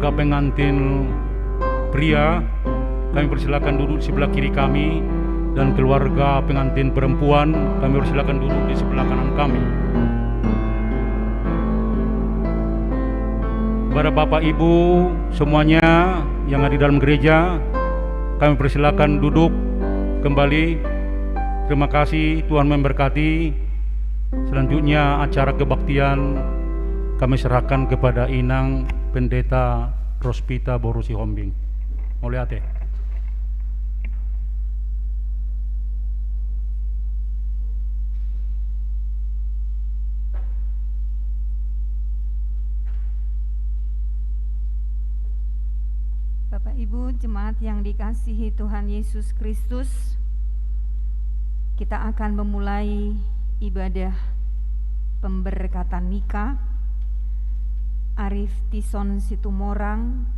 keluarga pengantin pria, kami persilakan duduk di sebelah kiri kami, dan keluarga pengantin perempuan, kami persilakan duduk di sebelah kanan kami. Kepada Bapak Ibu semuanya yang ada di dalam gereja, kami persilakan duduk kembali. Terima kasih, Tuhan memberkati. Selanjutnya acara kebaktian kami serahkan kepada Inang Pendeta Rospita Borusi Hombing. Mulyate. Bapak Ibu jemaat yang dikasihi Tuhan Yesus Kristus, kita akan memulai ibadah pemberkatan nikah Arif Tison Situmorang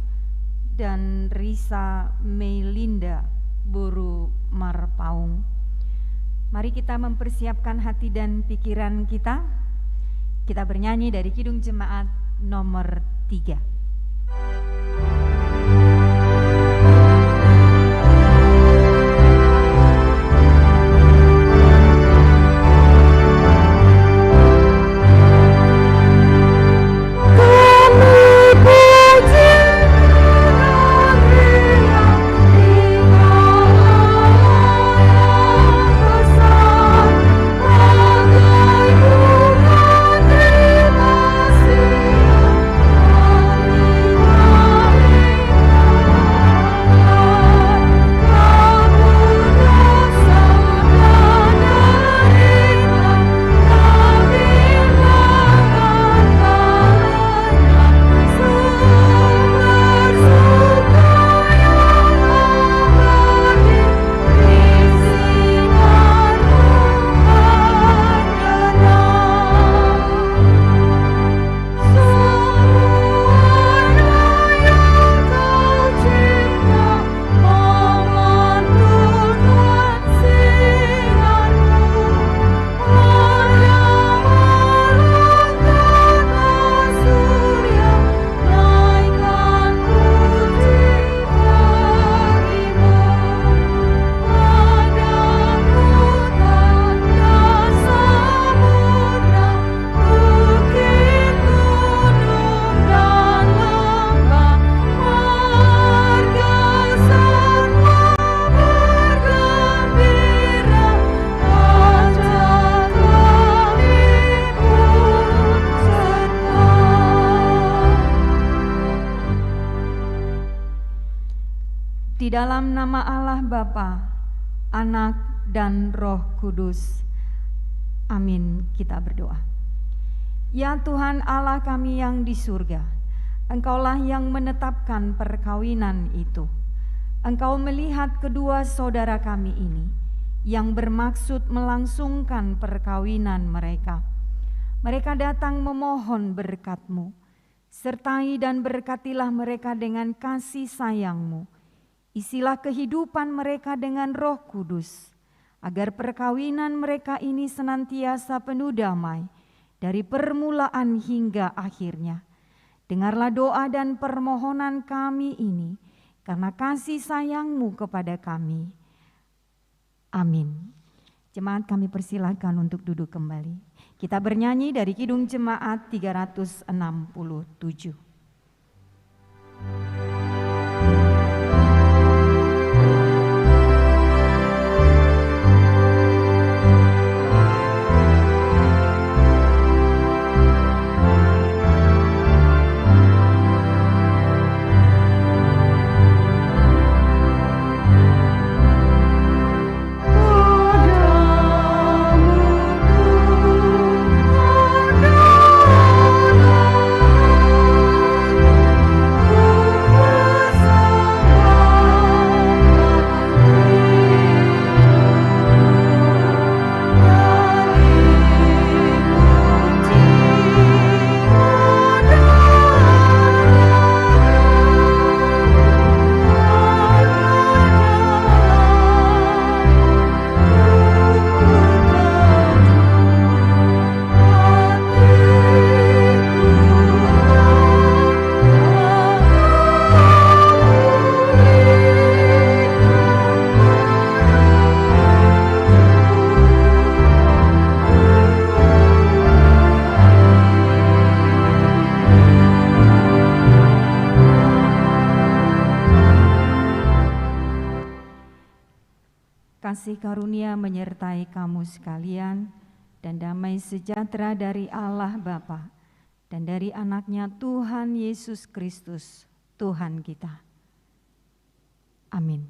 dan Risa Melinda Boru Marpaung. Mari kita mempersiapkan hati dan pikiran kita. Kita bernyanyi dari Kidung Jemaat nomor 3. Di dalam nama Allah Bapa, Anak, dan Roh Kudus. Amin. Kita berdoa. Ya Tuhan Allah kami yang di surga, Engkaulah yang menetapkan perkawinan itu. Engkau melihat kedua saudara kami ini yang bermaksud melangsungkan perkawinan mereka. Mereka datang memohon berkat-Mu. Sertai dan berkatilah mereka dengan kasih sayang-Mu. Isilah kehidupan mereka dengan Roh Kudus, agar perkawinan mereka ini senantiasa penuh damai dari permulaan hingga akhirnya. Dengarlah doa dan permohonan kami ini, karena kasih sayang-Mu kepada kami. Amin. Jemaat kami persilahkan untuk duduk kembali. Kita bernyanyi dari Kidung Jemaat 367. Oh kasih karunia menyertai kamu sekalian, dan damai sejahtera dari Allah Bapa dan dari anaknya Tuhan Yesus Kristus, Tuhan kita. Amin.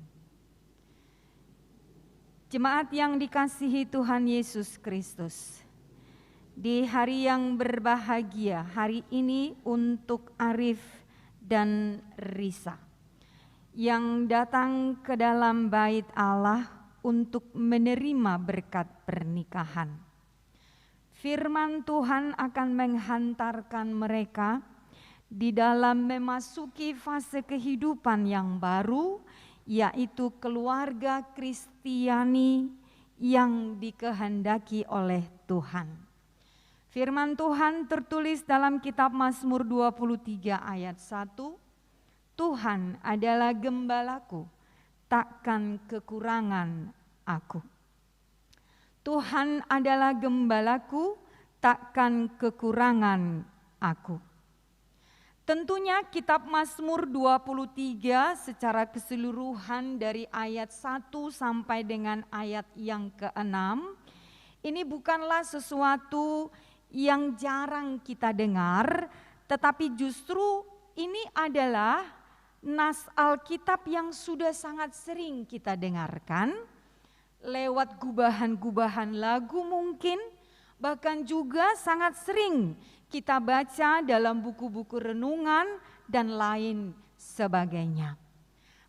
Jemaat yang dikasihi Tuhan Yesus Kristus, di hari yang berbahagia hari ini untuk Arif dan Risa yang datang ke dalam bait Allah untuk menerima berkat pernikahan. Firman Tuhan akan menghantarkan mereka di dalam memasuki fase kehidupan yang baru, yaitu keluarga Kristiani yang dikehendaki oleh Tuhan. Firman Tuhan tertulis dalam kitab Mazmur 23 ayat 1, Tuhan adalah gembalaku, takkan kekurangan aku. Tuhan adalah gembalaku, takkan kekurangan aku. Tentunya kitab Mazmur 23 secara keseluruhan dari ayat 1 sampai dengan ayat yang ke-6, ini bukanlah sesuatu yang jarang kita dengar, tetapi justru ini adalah nas Alkitab yang sudah sangat sering kita dengarkan, lewat gubahan-gubahan lagu mungkin, bahkan juga sangat sering kita baca dalam buku-buku renungan dan lain sebagainya.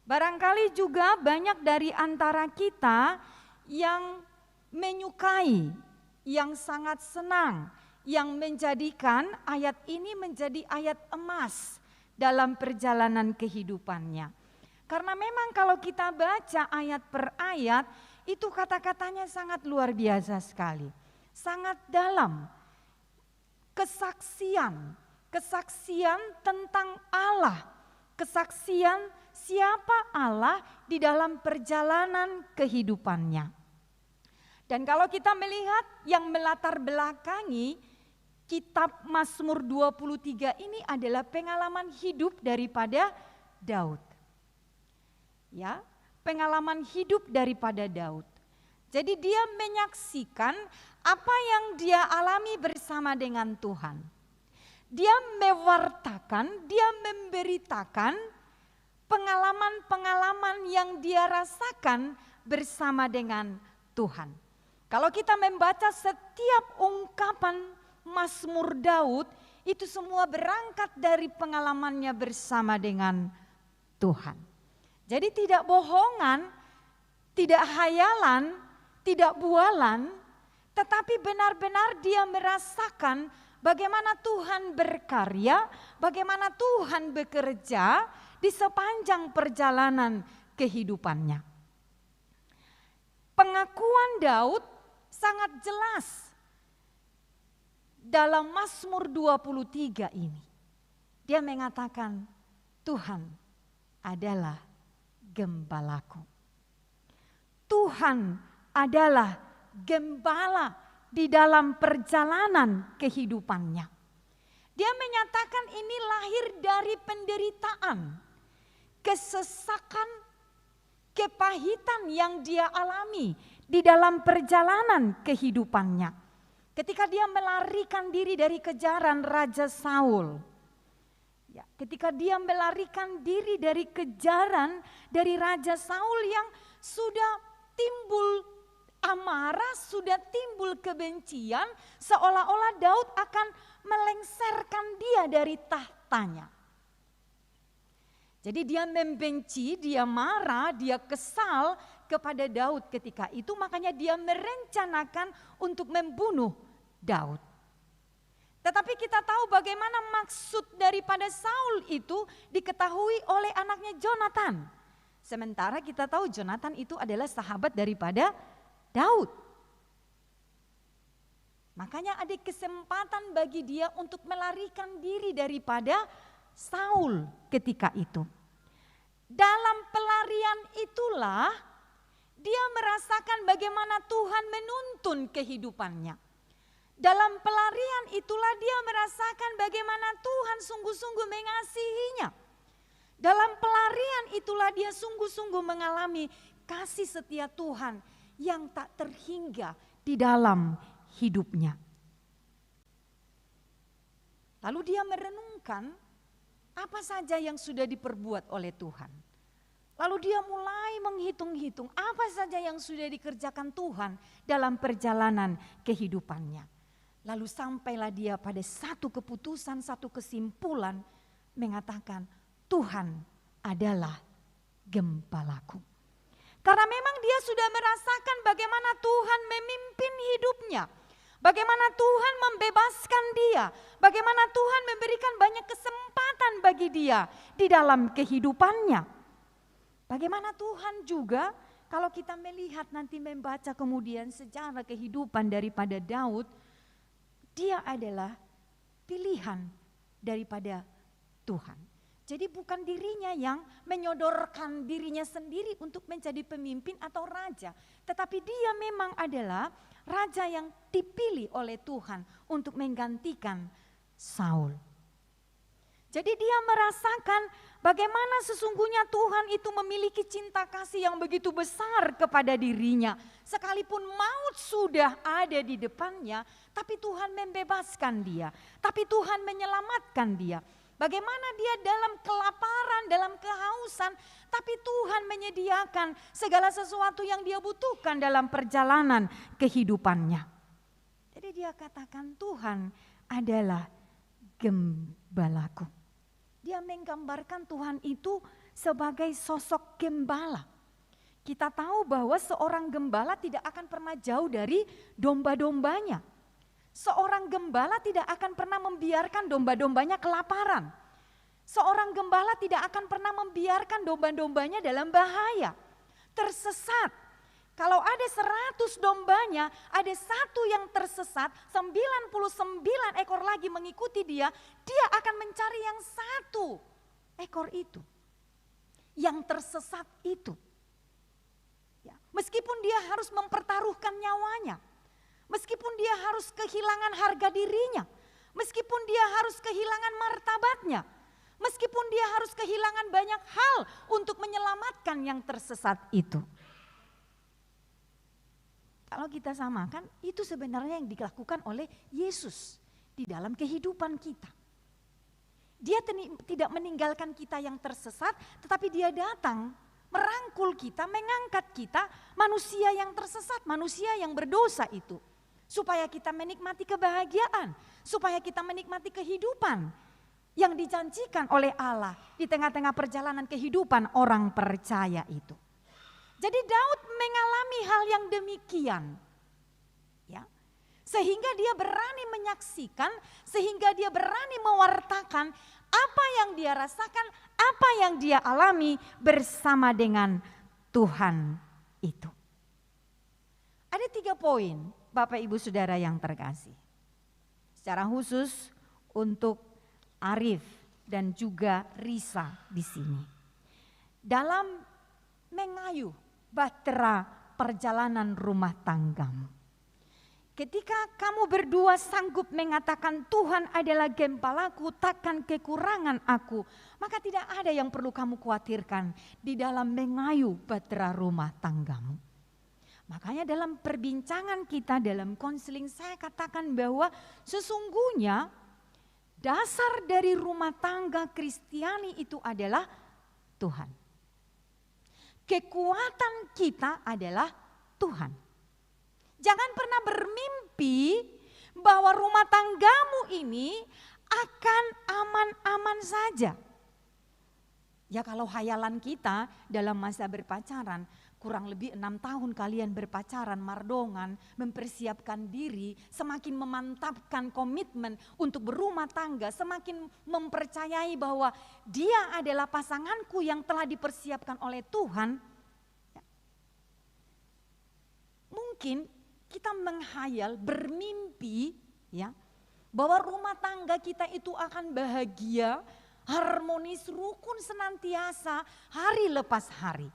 Barangkali juga banyak dari antara kita yang menyukai, yang sangat senang, yang menjadikan ayat ini menjadi ayat emas dalam perjalanan kehidupannya. Karena memang kalau kita baca ayat per ayat, itu kata-katanya sangat luar biasa sekali, sangat dalam. Kesaksian tentang Allah, kesaksian siapa Allah di dalam perjalanan kehidupannya. Dan kalau kita melihat yang melatar belakangi kitab Mazmur 23 ini adalah pengalaman hidup daripada Daud. Ya, pengalaman hidup daripada Daud. Jadi dia menyaksikan apa yang dia alami bersama dengan Tuhan. Dia mewartakan, dia memberitakan pengalaman-pengalaman yang dia rasakan bersama dengan Tuhan. Kalau kita membaca setiap ungkapan Mazmur Daud, itu semua berangkat dari pengalamannya bersama dengan Tuhan. Jadi tidak bohongan, tidak hayalan, tidak bualan, tetapi benar-benar dia merasakan bagaimana Tuhan berkarya, bagaimana Tuhan bekerja di sepanjang perjalanan kehidupannya. Pengakuan Daud sangat jelas dalam Mazmur 23 ini. Dia mengatakan, Tuhan adalah gembalaku. Tuhan adalah gembala di dalam perjalanan kehidupannya. Dia menyatakan ini lahir dari penderitaan, kesesakan, kepahitan yang dia alami di dalam perjalanan kehidupannya. Ketika dia melarikan diri dari kejaran Raja Saul. Ya, ketika dia melarikan diri dari kejaran dari Raja Saul yang sudah timbul amarah, sudah timbul kebencian, seolah-olah Daud akan melengsarkan dia dari tahtanya. Jadi dia membenci, dia marah, dia kesal kepada Daud ketika itu, makanya dia merencanakan untuk membunuh Daud. Tetapi kita tahu bagaimana maksud daripada Saul itu diketahui oleh anaknya Jonathan. Sementara kita tahu Jonathan itu adalah sahabat daripada Daud. Makanya ada kesempatan bagi dia untuk melarikan diri daripada Saul ketika itu. Dalam pelarian itulah dia merasakan bagaimana Tuhan menuntun kehidupannya. Dalam pelarian itulah dia merasakan bagaimana Tuhan sungguh-sungguh mengasihinya. Dalam pelarian itulah dia sungguh-sungguh mengalami kasih setia Tuhan yang tak terhingga di dalam hidupnya. Lalu dia merenungkan apa saja yang sudah diperbuat oleh Tuhan. Lalu dia mulai menghitung-hitung apa saja yang sudah dikerjakan Tuhan dalam perjalanan kehidupannya. Lalu sampailah dia pada satu keputusan, satu kesimpulan mengatakan, Tuhan adalah gembalaku. Karena memang dia sudah merasakan bagaimana Tuhan memimpin hidupnya. Bagaimana Tuhan membebaskan dia. Bagaimana Tuhan memberikan banyak kesempatan bagi dia di dalam kehidupannya. Bagaimana Tuhan juga kalau kita melihat nanti membaca kemudian sejarah kehidupan daripada Daud. Dia adalah pilihan daripada Tuhan. Jadi bukan dirinya yang menyodorkan dirinya sendiri untuk menjadi pemimpin atau raja. Tetapi dia memang adalah raja yang dipilih oleh Tuhan untuk menggantikan Saul. Jadi dia merasakan bagaimana sesungguhnya Tuhan itu memiliki cinta kasih yang begitu besar kepada dirinya. Sekalipun maut sudah ada di depannya, tapi Tuhan membebaskan dia. Tapi Tuhan menyelamatkan dia. Bagaimana dia dalam kelaparan, dalam kehausan, tapi Tuhan menyediakan segala sesuatu yang dia butuhkan dalam perjalanan kehidupannya. Jadi dia katakan Tuhan adalah gembalaku. Dia menggambarkan Tuhan itu sebagai sosok gembala. Kita tahu bahwa seorang gembala tidak akan pernah jauh dari domba-dombanya. Seorang gembala tidak akan pernah membiarkan domba-dombanya kelaparan. Seorang gembala tidak akan pernah membiarkan domba-dombanya dalam bahaya, tersesat. Kalau ada 100 dombanya, ada satu yang tersesat, 99 ekor lagi mengikuti dia akan mencari yang satu ekor itu, yang tersesat itu. Ya, meskipun dia harus mempertaruhkan nyawanya, meskipun dia harus kehilangan harga dirinya, meskipun dia harus kehilangan martabatnya, meskipun dia harus kehilangan banyak hal untuk menyelamatkan yang tersesat itu. Kalau kita samakan, itu sebenarnya yang dilakukan oleh Yesus di dalam kehidupan kita. Dia tidak meninggalkan kita yang tersesat, tetapi dia datang merangkul kita, mengangkat kita, manusia yang tersesat, manusia yang berdosa itu. Supaya kita menikmati kebahagiaan, supaya kita menikmati kehidupan yang dijanjikan oleh Allah di tengah-tengah perjalanan kehidupan orang percaya itu. Jadi Daud mengalami hal yang demikian, ya, sehingga dia berani menyaksikan, sehingga dia berani mewartakan apa yang dia rasakan, apa yang dia alami bersama dengan Tuhan itu. Ada 3 poin, Bapak Ibu Saudara yang terkasih, secara khusus untuk Arif dan juga Risa di sini. Dalam mengayuh bahtera perjalanan rumah tanggamu. Ketika kamu berdua sanggup mengatakan Tuhan adalah gembalaku, takkan kekurangan aku, maka tidak ada yang perlu kamu khawatirkan di dalam mengayuh bahtera rumah tanggamu. Makanya dalam perbincangan kita, dalam konseling saya katakan bahwa sesungguhnya dasar dari rumah tangga Kristiani itu adalah Tuhan. Kekuatan kita adalah Tuhan. Jangan pernah bermimpi bahwa rumah tanggamu ini akan aman-aman saja. Ya kalau hayalan kita dalam masa berpacaran, kurang lebih 6 tahun kalian berpacaran, mardongan, mempersiapkan diri, semakin memantapkan komitmen untuk berumah tangga, semakin mempercayai bahwa dia adalah pasanganku yang telah dipersiapkan oleh Tuhan. Mungkin kita menghayal, bermimpi, ya, bahwa rumah tangga kita itu akan bahagia, harmonis, rukun senantiasa, hari lepas hari.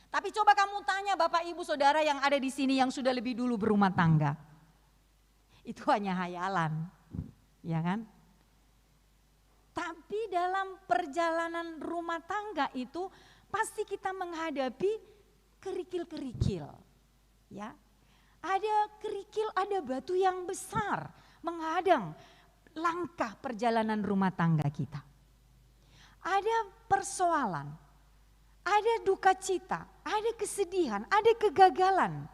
Tapi coba kamu tanya Bapak Ibu Saudara yang ada di sini yang sudah lebih dulu berumah tangga. Itu hanya hayalan, ya kan? Tapi dalam perjalanan rumah tangga itu pasti kita menghadapi kerikil-kerikil. Ya. Ada kerikil, ada batu yang besar menghadang langkah perjalanan rumah tangga kita. Ada persoalan, ada duka cita, ada kesedihan, ada kegagalan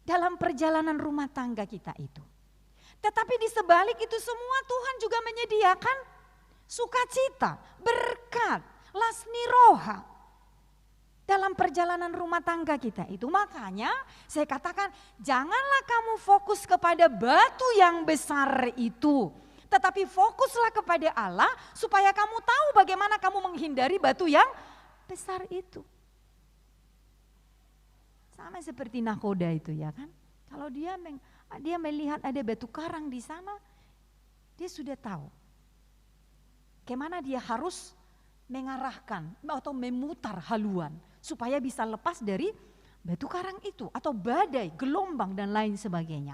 dalam perjalanan rumah tangga kita itu. Tetapi di sebalik itu semua Tuhan juga menyediakan sukacita, berkat, lasni roha dalam perjalanan rumah tangga kita itu. Makanya saya katakan janganlah kamu fokus kepada batu yang besar itu. Tetapi fokuslah kepada Allah supaya kamu tahu bagaimana kamu menghindari batu yang besar itu. Sama seperti nakoda itu ya kan. Kalau dia melihat ada batu karang di sana, dia sudah tahu bagaimana dia harus mengarahkan atau memutar haluan supaya bisa lepas dari batu karang itu atau badai, gelombang dan lain sebagainya.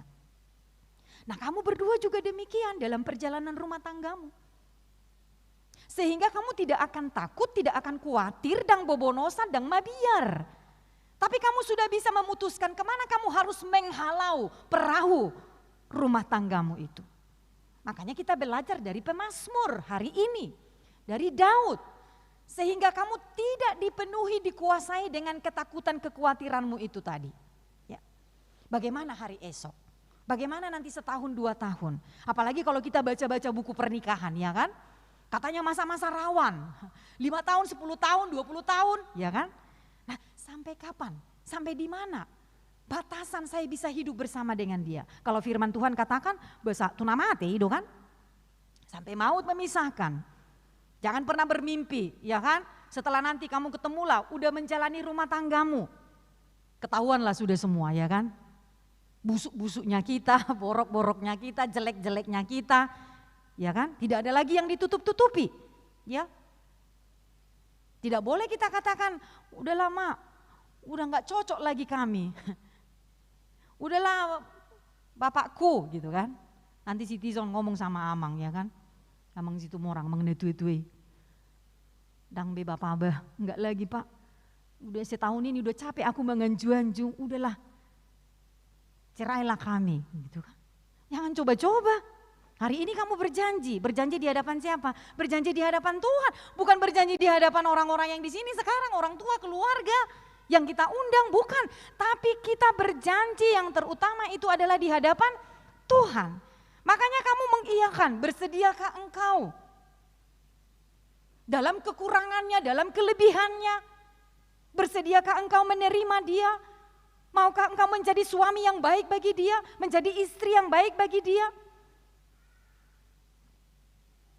Nah, kamu berdua juga demikian dalam perjalanan rumah tanggamu. Sehingga kamu tidak akan takut, tidak akan khawatir dan bobonosan dan mabiar. Tapi kamu sudah bisa memutuskan kemana kamu harus menghalau perahu rumah tanggamu itu. Makanya kita belajar dari pemazmur hari ini, dari Daud. Sehingga kamu tidak dipenuhi, dikuasai dengan ketakutan, kekhawatiranmu itu tadi. Ya. Bagaimana hari esok? Bagaimana nanti setahun, 2 tahun? Apalagi kalau kita baca-baca buku pernikahan ya kan? Katanya masa-masa rawan, 5 tahun, 10 tahun, 20 tahun ya kan? Nah sampai kapan? Sampai di mana? Batasan saya bisa hidup bersama dengan dia. Kalau firman Tuhan katakan, basa tunamate itu kan? Sampai maut memisahkan. Jangan pernah bermimpi, ya kan? Setelah nanti kamu ketemulah, udah menjalani rumah tanggamu. Ketahuanlah sudah semua, ya kan? Busuk-busuknya kita, borok-boroknya kita, jelek-jeleknya kita, ya kan? Tidak ada lagi yang ditutup-tutupi, ya. Tidak boleh kita katakan, udah lama, udah nggak cocok lagi kami. Udahlah bapakku, gitu kan? Nanti si Tizon ngomong sama Amang, ya kan? Amang situ morang, mengenai tue-tue. Dang be bapak abah, enggak lagi pak. Udah setahun ini udah capek aku menganju-anju, udahlah. Cerailah kami, gitu kan. Jangan coba-coba. Hari ini kamu berjanji di hadapan siapa? Berjanji di hadapan Tuhan, bukan berjanji di hadapan orang-orang yang di sini sekarang, orang tua, keluarga yang kita undang, bukan. Tapi kita berjanji yang terutama itu adalah di hadapan Tuhan. Makanya kamu mengiyakan, bersediakah engkau? Dalam kekurangannya, dalam kelebihannya, bersediakah engkau menerima dia? Maukah engkau menjadi suami yang baik bagi dia, menjadi istri yang baik bagi dia?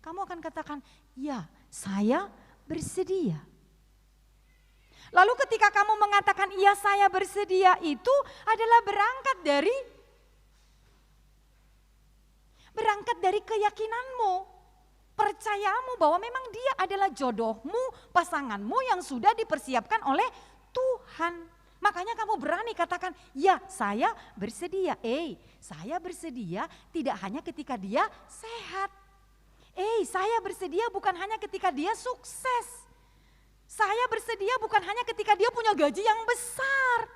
Kamu akan katakan, ya saya bersedia. Lalu ketika kamu mengatakan, iya saya bersedia, itu adalah berangkat dari keyakinanmu. Percayamu bahwa memang dia adalah jodohmu, pasanganmu yang sudah dipersiapkan oleh Tuhan. Makanya kamu berani katakan, ya saya bersedia. Saya bersedia tidak hanya ketika dia sehat. Saya bersedia bukan hanya ketika dia sukses. Saya bersedia bukan hanya ketika dia punya gaji yang besar.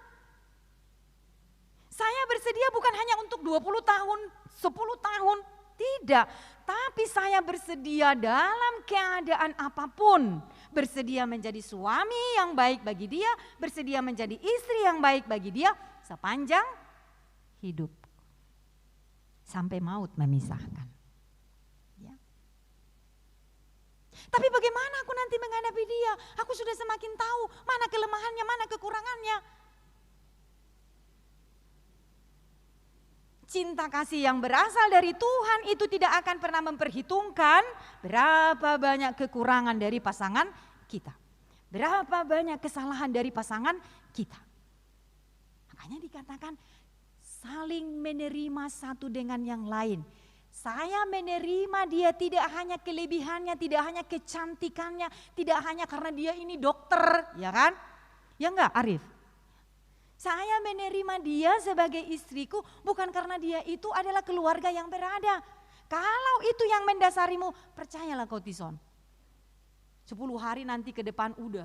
Saya bersedia bukan hanya untuk 20 tahun, 10 tahun. Tidak, tapi saya bersedia dalam keadaan apapun. Bersedia menjadi suami yang baik bagi dia, bersedia menjadi istri yang baik bagi dia sepanjang hidup. Sampai maut memisahkan. Ya. Tapi bagaimana aku nanti menghadapi dia? Aku sudah semakin tahu mana kelemahannya, mana kekurangannya. Cinta kasih yang berasal dari Tuhan itu tidak akan pernah memperhitungkan berapa banyak kekurangan dari pasangan kita. Berapa banyak kesalahan dari pasangan kita. Makanya dikatakan saling menerima satu dengan yang lain. Saya menerima dia tidak hanya kelebihannya, tidak hanya kecantikannya, tidak hanya karena dia ini dokter, ya kan? Ya enggak Arif? Saya menerima dia sebagai istriku bukan karena dia itu adalah keluarga yang berada. Kalau itu yang mendasarimu, percayalah kau Tison. 10 hari nanti ke depan udah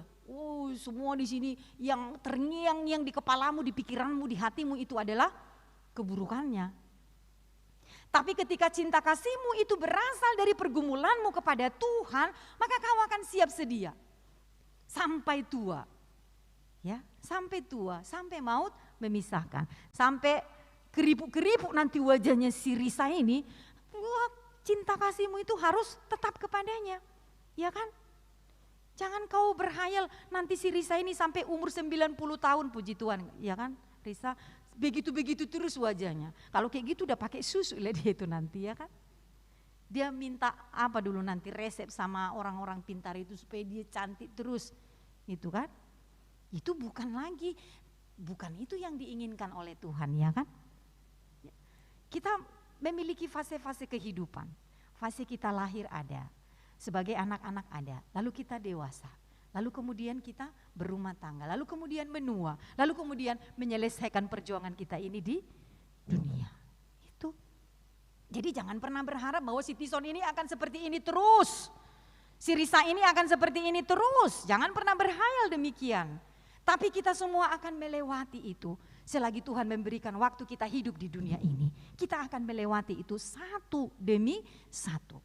Semua di sini yang terngiang-ngiang di kepalamu, di pikiranmu, di hatimu itu adalah keburukannya. Tapi ketika cinta kasihmu itu berasal dari pergumulanmu kepada Tuhan, maka kau akan siap sedia sampai tua. Ya, sampai tua, sampai maut memisahkan. Sampai keripuk-keripuk nanti wajahnya si Risa ini, cinta kasihmu itu harus tetap kepadanya. Ya kan? Jangan kau berhayal nanti si Risa ini sampai umur 90 tahun, puji Tuhan, ya kan Risa, begitu-begitu terus wajahnya. Kalau kayak gitu udah pakai susu lah dia itu nanti, ya kan. Dia minta apa dulu nanti resep sama orang-orang pintar itu supaya dia cantik terus, gitu kan. Itu bukan itu yang diinginkan oleh Tuhan, ya kan. Kita memiliki fase-fase kehidupan, fase kita lahir ada. Sebagai anak-anak ada, lalu kita dewasa, lalu kemudian kita berumah tangga, lalu kemudian menua, lalu kemudian menyelesaikan perjuangan kita ini di dunia. Itu. Jadi jangan pernah berharap bahwa si Tison ini akan seperti ini terus. Si Risa ini akan seperti ini terus. Jangan pernah berhayal demikian. Tapi kita semua akan melewati itu. Selagi Tuhan memberikan waktu kita hidup di dunia ini, kita akan melewati itu satu demi satu.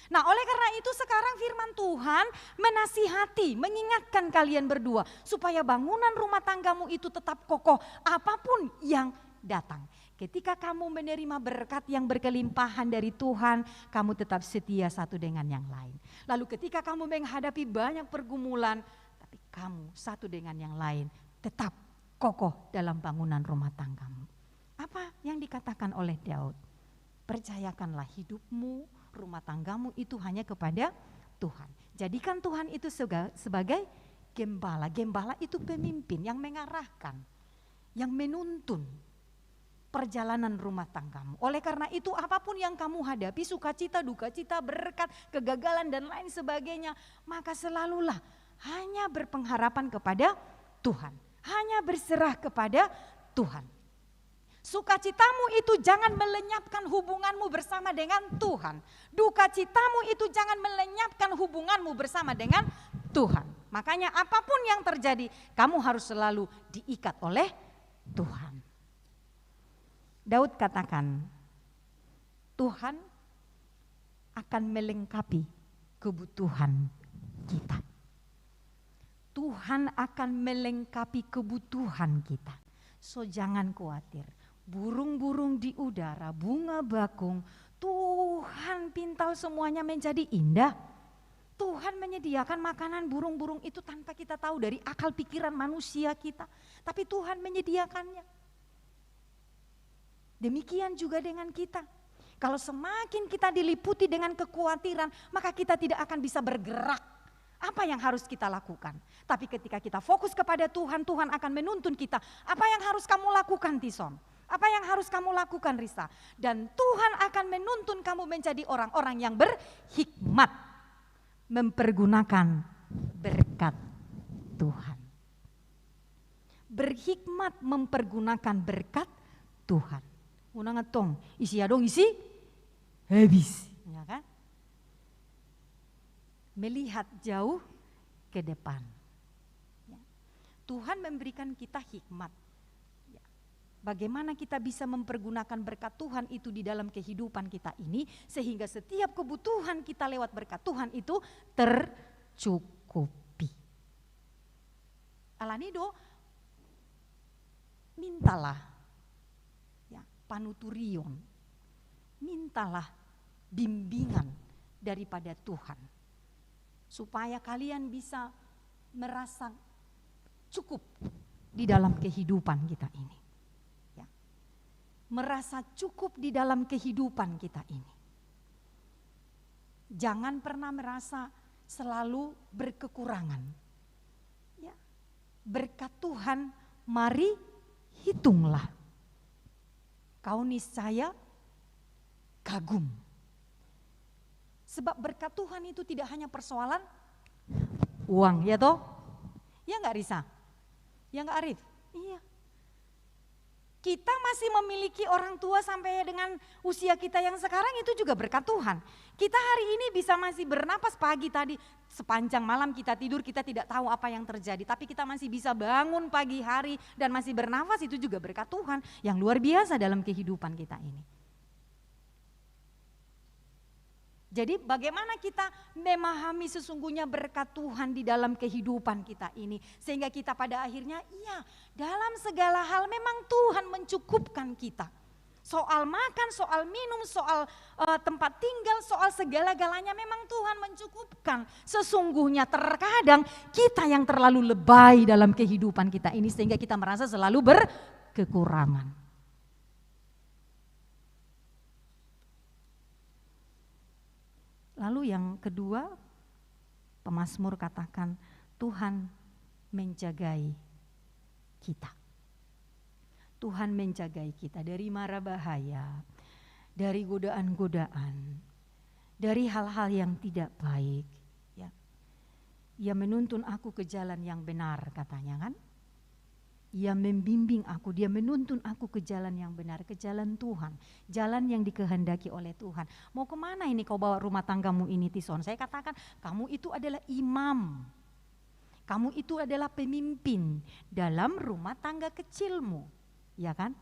Nah, oleh karena itu sekarang firman Tuhan menasihati, mengingatkan kalian berdua supaya bangunan rumah tanggamu itu tetap kokoh apapun yang datang. Ketika kamu menerima berkat yang berkelimpahan dari Tuhan, kamu tetap setia satu dengan yang lain. Lalu ketika kamu menghadapi banyak pergumulan, tapi kamu satu dengan yang lain tetap kokoh dalam bangunan rumah tanggamu. Apa yang dikatakan oleh Daud? Percayakanlah hidupmu, rumah tanggamu itu hanya kepada Tuhan. Jadikan Tuhan itu sebagai gembala. Gembala itu pemimpin yang mengarahkan, yang menuntun perjalanan rumah tanggamu. Oleh karena itu apapun yang kamu hadapi, sukacita, dukacita, berkat, kegagalan dan lain sebagainya, maka selalulah hanya berpengharapan kepada Tuhan. Hanya berserah kepada Tuhan. Sukacitamu itu jangan melenyapkan hubunganmu bersama dengan Tuhan. Dukacitamu itu jangan melenyapkan hubunganmu bersama dengan Tuhan. Makanya apapun yang terjadi, kamu harus selalu diikat oleh Tuhan. Daud katakan, Tuhan akan melengkapi kebutuhan kita. Tuhan akan melengkapi kebutuhan kita. So jangan khawatir. Burung-burung di udara, bunga bakung, Tuhan pintal semuanya menjadi indah. Tuhan menyediakan makanan burung-burung itu tanpa kita tahu dari akal pikiran manusia kita. Tapi Tuhan menyediakannya. Demikian juga dengan kita. Kalau semakin kita diliputi dengan kekhawatiran, maka kita tidak akan bisa bergerak. Apa yang harus kita lakukan? Tapi ketika kita fokus kepada Tuhan, Tuhan akan menuntun kita. Apa yang harus kamu lakukan, Tison? Apa yang harus kamu lakukan, Risa? Dan Tuhan akan menuntun kamu menjadi orang-orang yang berhikmat. Mempergunakan berkat Tuhan. Berhikmat mempergunakan berkat Tuhan. Unang ngetong, isi adong isi, habis. Ya kan? Melihat jauh ke depan. Ya. Tuhan memberikan kita hikmat. Ya. Bagaimana kita bisa mempergunakan berkat Tuhan itu di dalam kehidupan kita ini, sehingga setiap kebutuhan kita lewat berkat Tuhan itu tercukupi. Alanido, mintalah ya, panuturion, mintalah bimbingan daripada Tuhan. Supaya kalian bisa merasa cukup di dalam kehidupan kita ini. Ya. Merasa cukup di dalam kehidupan kita ini. Jangan pernah merasa selalu berkekurangan. Ya. Berkat Tuhan, mari hitunglah. Kau niscaya kagum. Sebab berkat Tuhan itu tidak hanya persoalan uang, ya toh? Ya enggak Risa? Ya enggak Arif? Iya. Kita masih memiliki orang tua sampai dengan usia kita yang sekarang itu juga berkat Tuhan. Kita hari ini bisa masih bernapas pagi tadi, sepanjang malam kita tidur kita tidak tahu apa yang terjadi. Tapi kita masih bisa bangun pagi hari dan masih bernafas, itu juga berkat Tuhan yang luar biasa dalam kehidupan kita ini. Jadi bagaimana kita memahami sesungguhnya berkat Tuhan di dalam kehidupan kita ini. Sehingga kita pada akhirnya dalam segala hal memang Tuhan mencukupkan kita. Soal makan, soal minum, soal tempat tinggal, soal segala-galanya memang Tuhan mencukupkan. Sesungguhnya terkadang kita yang terlalu lebay dalam kehidupan kita ini sehingga kita merasa selalu berkekurangan. Lalu yang kedua, pemazmur katakan Tuhan menjagai kita. Tuhan menjagai kita dari mara bahaya, dari godaan-godaan, dari hal-hal yang tidak baik. Ya. Ia menuntun aku ke jalan yang benar katanya kan. Ia membimbing aku, dia menuntun aku ke jalan yang benar, ke jalan Tuhan. Jalan yang dikehendaki oleh Tuhan. Mau kemana ini kau bawa rumah tanggamu ini Tison? Saya katakan kamu itu adalah imam. Kamu itu adalah pemimpin dalam rumah tangga kecilmu. Ya kan?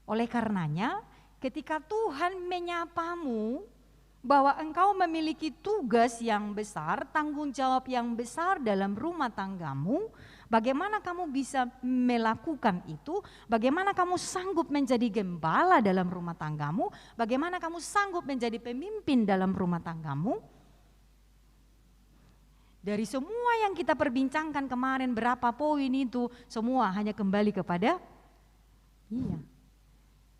Oleh karenanya ketika Tuhan menyapamu bahwa engkau memiliki tugas yang besar, tanggung jawab yang besar dalam rumah tanggamu, bagaimana kamu bisa melakukan itu, bagaimana kamu sanggup menjadi gembala dalam rumah tanggamu, bagaimana kamu sanggup menjadi pemimpin dalam rumah tanggamu. Dari semua yang kita perbincangkan kemarin berapa poin itu, semua hanya kembali kepada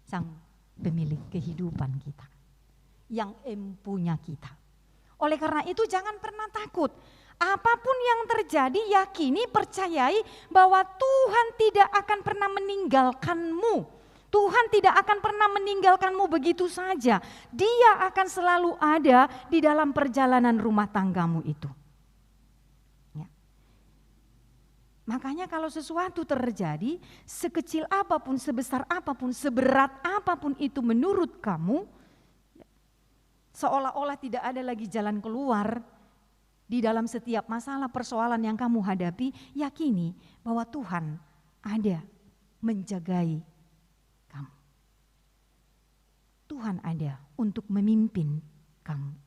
Sang pemilik kehidupan kita, yang empunya kita. Oleh karena itu jangan pernah takut. Apapun yang terjadi yakini, percayai bahwa Tuhan tidak akan pernah meninggalkanmu. Tuhan tidak akan pernah meninggalkanmu begitu saja. Dia akan selalu ada di dalam perjalanan rumah tanggamu itu. Ya. Makanya kalau sesuatu terjadi, sekecil apapun, sebesar apapun, seberat apapun itu menurut kamu, seolah-olah tidak ada lagi jalan keluar di dalam setiap masalah persoalan yang kamu hadapi, yakini bahwa Tuhan ada menjagai kamu. Tuhan ada untuk memimpin kamu.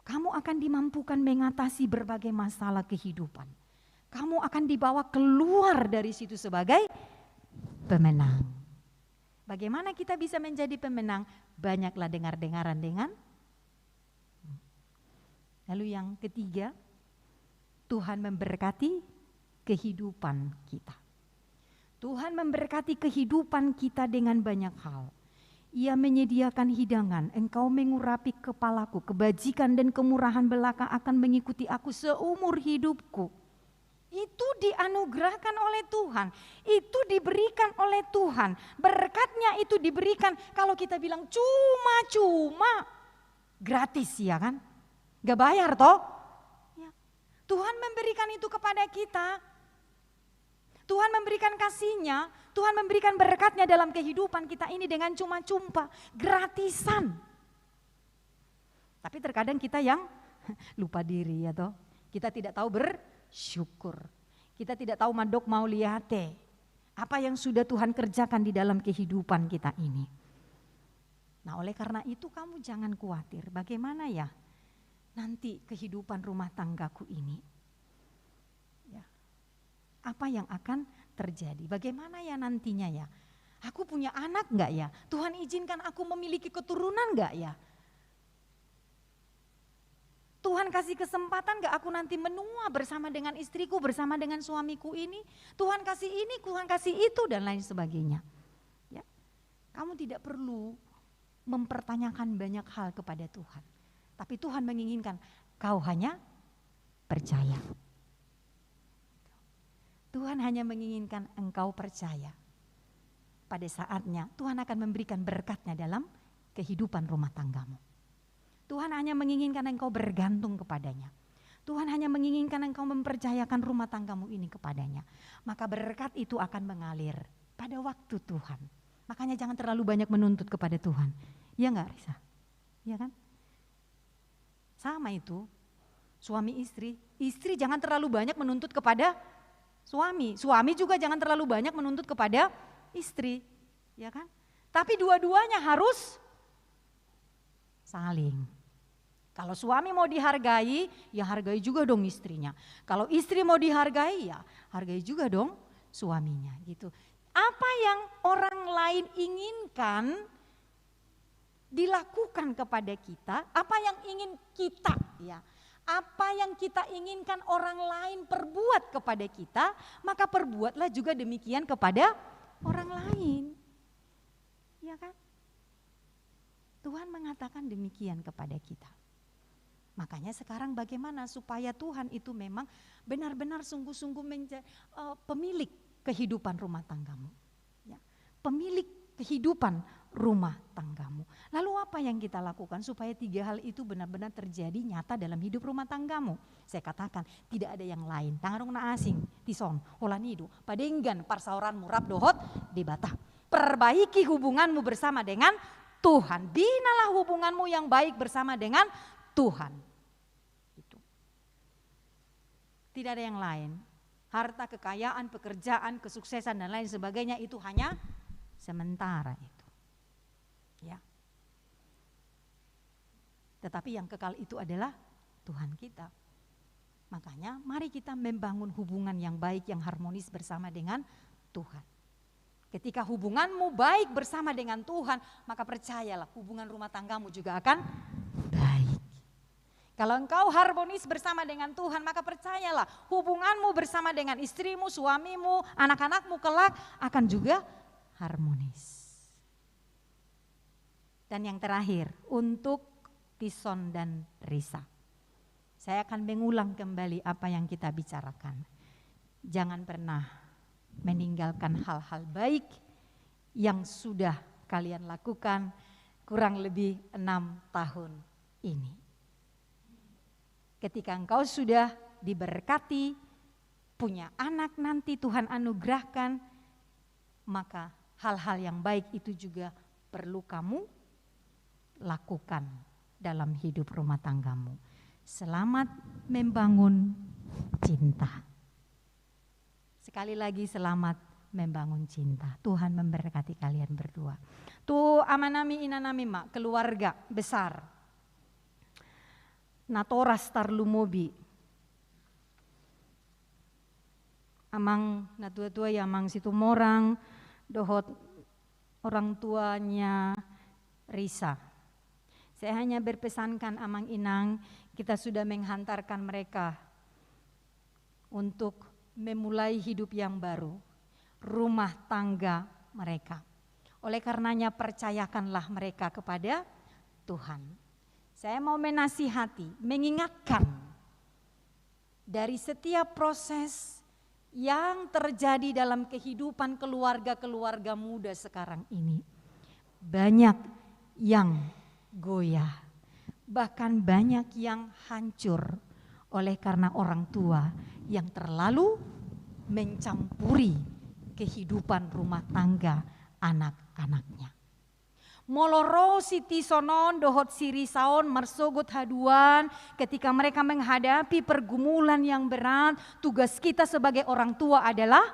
Kamu akan dimampukan mengatasi berbagai masalah kehidupan. Kamu akan dibawa keluar dari situ sebagai pemenang. Bagaimana kita bisa menjadi pemenang? Banyaklah dengar-dengaran dengan. Lalu yang ketiga, Tuhan memberkati kehidupan kita. Tuhan memberkati kehidupan kita dengan banyak hal. Ia menyediakan hidangan, engkau mengurapi kepalaku, kebajikan dan kemurahan belaka akan mengikuti aku seumur hidupku. Itu dianugerahkan oleh Tuhan, itu diberikan oleh Tuhan, berkatnya itu diberikan. Kalau kita bilang cuma-cuma, gratis ya kan, gak bayar toh. Ya. Tuhan memberikan itu kepada kita, Tuhan memberikan kasih-Nya, Tuhan memberikan berkatnya dalam kehidupan kita ini dengan cuma-cuma, gratisan. Tapi terkadang kita yang lupa diri ya toh, kita tidak tahu bersyukur. Kita tidak tahu mandok mau liate apa yang sudah Tuhan kerjakan di dalam kehidupan kita ini. Nah oleh karena itu kamu jangan khawatir, bagaimana ya nanti kehidupan rumah tanggaku ini. Ya. Apa yang akan terjadi, bagaimana ya nantinya ya. Aku punya anak enggak ya, Tuhan izinkan aku memiliki keturunan enggak ya. Tuhan kasih kesempatan gak aku nanti menua bersama dengan istriku, bersama dengan suamiku ini. Tuhan kasih ini, Tuhan kasih itu dan lain sebagainya. Ya. Kamu tidak perlu mempertanyakan banyak hal kepada Tuhan. Tapi Tuhan menginginkan kau hanya percaya. Tuhan hanya menginginkan engkau percaya. Pada saatnya Tuhan akan memberikan berkatnya dalam kehidupan rumah tanggamu. Tuhan hanya menginginkan engkau bergantung kepadanya. Tuhan hanya menginginkan engkau mempercayakan rumah tanggamu ini kepadanya. Maka berkat itu akan mengalir pada waktu Tuhan. Makanya jangan terlalu banyak menuntut kepada Tuhan. Iya enggak Risa? Iya kan? Sama itu, suami istri jangan terlalu banyak menuntut kepada suami juga jangan terlalu banyak menuntut kepada istri, ya kan? Tapi dua-duanya harus saling. Kalau suami mau dihargai, ya hargai juga dong istrinya. Kalau istri mau dihargai, ya hargai juga dong suaminya, gitu. Apa yang orang lain inginkan dilakukan kepada kita, apa yang ingin kita, ya, apa yang kita inginkan orang lain perbuat kepada kita, maka perbuatlah juga demikian kepada orang lain, ya kan? Tuhan mengatakan demikian kepada kita. Makanya sekarang bagaimana supaya Tuhan itu memang benar-benar sungguh-sungguh menjadi pemilik kehidupan rumah tanggamu, ya, pemilik kehidupan rumah tanggamu. Lalu apa yang kita lakukan supaya 3 hal itu benar-benar terjadi nyata dalam hidup rumah tanggamu? Saya katakan tidak ada yang lain. Tangarong na asing, tison, holanido, padenggan parsauran murab dohot debata. Perbaiki hubunganmu bersama dengan Tuhan. Binalah hubunganmu yang baik bersama dengan Tuhan. Itu. Tidak ada yang lain. Harta, kekayaan, pekerjaan, kesuksesan dan lain sebagainya itu hanya sementara itu. Ya. Tetapi yang kekal itu adalah Tuhan kita. Makanya mari kita membangun hubungan yang baik, yang harmonis bersama dengan Tuhan. Ketika hubunganmu baik bersama dengan Tuhan, maka percayalah hubungan rumah tanggamu juga akan baik. Kalau engkau harmonis bersama dengan Tuhan, maka percayalah hubunganmu bersama dengan istrimu, suamimu, anak-anakmu kelak akan juga harmonis. Dan yang terakhir, untuk Tison dan Risa, saya akan mengulang kembali apa yang kita bicarakan. Jangan pernah meninggalkan hal-hal baik yang sudah kalian lakukan kurang lebih 6 tahun ini. Ketika engkau sudah diberkati, punya anak nanti Tuhan anugerahkan, maka hal-hal yang baik itu juga perlu kamu lakukan dalam hidup rumah tanggamu. Selamat membangun cinta. Sekali lagi selamat membangun cinta. Tuhan memberkati kalian berdua. Tu amanami inanami mak, keluarga besar. Natoras tarlumobi. Amang natua-tua ya amang situ morang dohot orang tuanya Risa. Saya hanya berpesankan amang inang, kita sudah menghantarkan mereka untuk memulai hidup yang baru, rumah tangga mereka. Oleh karenanya percayakanlah mereka kepada Tuhan. Saya mau menasihati, mengingatkan dari setiap proses yang terjadi dalam kehidupan keluarga-keluarga muda sekarang ini. Banyak yang goyah, bahkan banyak yang hancur oleh karena orang tua yang terlalu mencampuri kehidupan rumah tangga anak-anaknya. Moloro siti sonon dohot sirisaon mersogot haduan ketika mereka menghadapi pergumulan yang berat, tugas kita sebagai orang tua adalah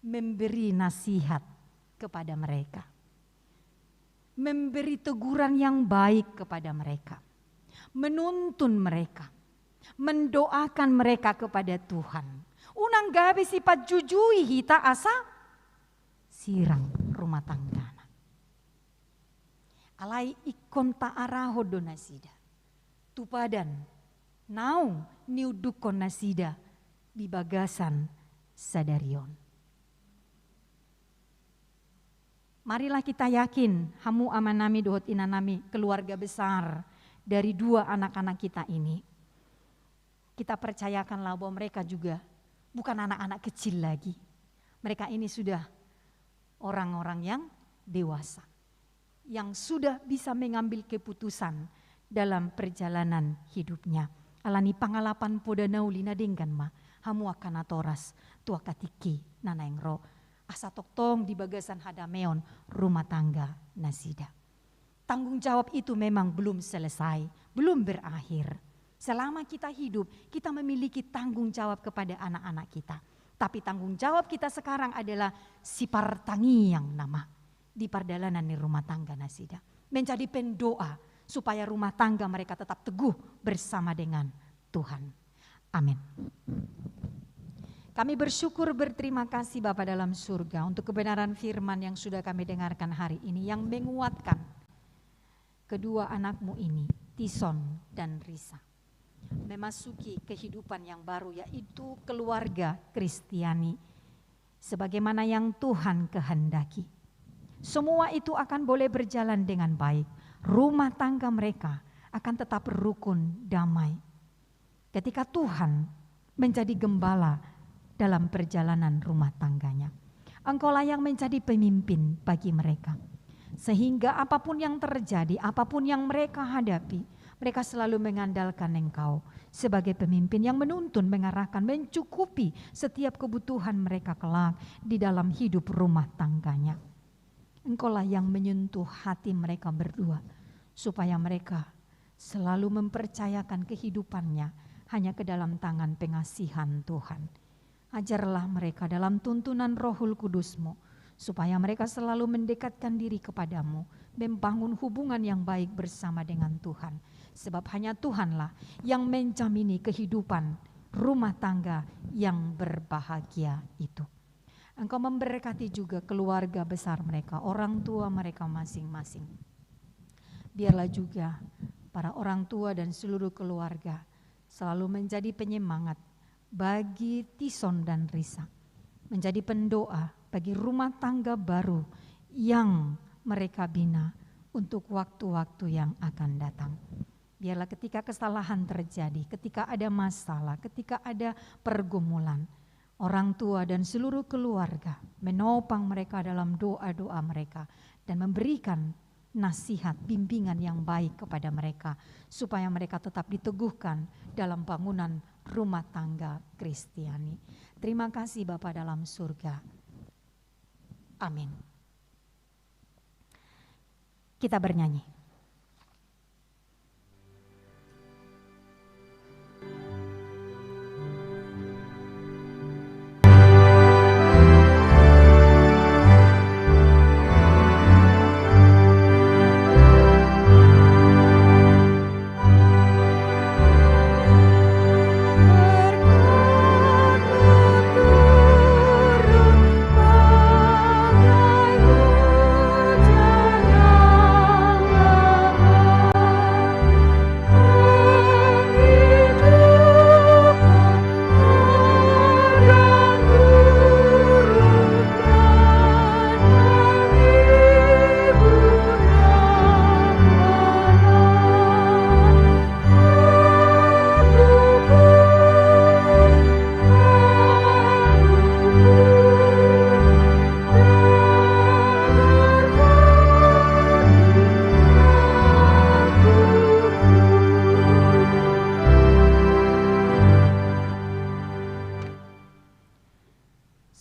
memberi nasihat kepada mereka. Memberi teguran yang baik kepada mereka. Menuntun mereka. Mendoakan mereka kepada Tuhan. Unang gabi sifat jujui hita asa sirang rumah tangga. Alai ikon ta'araho donasida. Tupadan, naung niudukon nasida di bagasan sadarion. Marilah kita yakin, hamu amanami dohot inanami, keluarga besar dari 2 anak-anak kita ini. Kita percayakanlah bahwa mereka juga bukan anak-anak kecil lagi. Mereka ini sudah orang-orang yang dewasa, yang sudah bisa mengambil keputusan dalam perjalanan hidupnya. Alani pangalapan poda naulina denggan ma, hamu akan atoras tua katiki nanaengro asa toktong di bagasan hadameon rumah tangga nasida. Tanggung jawab itu memang belum selesai, belum berakhir. Selama kita hidup, kita memiliki tanggung jawab kepada anak-anak kita. Tapi tanggung jawab kita sekarang adalah si partangi yang nama di perdalanan di rumah tangga nasida. Menjadi pendoa supaya rumah tangga mereka tetap teguh bersama dengan Tuhan. Amin. Kami bersyukur berterima kasih Bapa dalam surga untuk kebenaran firman yang sudah kami dengarkan hari ini, yang menguatkan kedua anakmu ini, Tison dan Risa, memasuki kehidupan yang baru, yaitu keluarga Kristiani sebagaimana yang Tuhan kehendaki. Semua itu akan boleh berjalan dengan baik. Rumah tangga mereka akan tetap rukun, damai. Ketika Tuhan menjadi gembala dalam perjalanan rumah tangganya, Engkaulah yang menjadi pemimpin bagi mereka. Sehingga apapun yang terjadi, apapun yang mereka hadapi, mereka selalu mengandalkan Engkau sebagai pemimpin yang menuntun, mengarahkan, mencukupi setiap kebutuhan mereka kelak di dalam hidup rumah tangganya. Engkaulah yang menyentuh hati mereka berdua, supaya mereka selalu mempercayakan kehidupannya hanya ke dalam tangan pengasihan Tuhan. Ajarlah mereka dalam tuntunan Rohul Kudus-Mu, supaya mereka selalu mendekatkan diri kepadamu, membangun hubungan yang baik bersama dengan Tuhan. Sebab hanya Tuhanlah yang menjamini kehidupan rumah tangga yang berbahagia itu. Engkau memberkati juga keluarga besar mereka, orang tua mereka masing-masing. Biarlah juga para orang tua dan seluruh keluarga selalu menjadi penyemangat bagi Tison dan Risa, menjadi pendoa bagi rumah tangga baru yang mereka bina untuk waktu-waktu yang akan datang. Biarlah ketika kesalahan terjadi, ketika ada masalah, ketika ada pergumulan, orang tua dan seluruh keluarga menopang mereka dalam doa-doa mereka dan memberikan nasihat, bimbingan yang baik kepada mereka, supaya mereka tetap diteguhkan dalam bangunan rumah tangga Kristiani. Terima kasih Bapa dalam surga. Amin. Kita bernyanyi.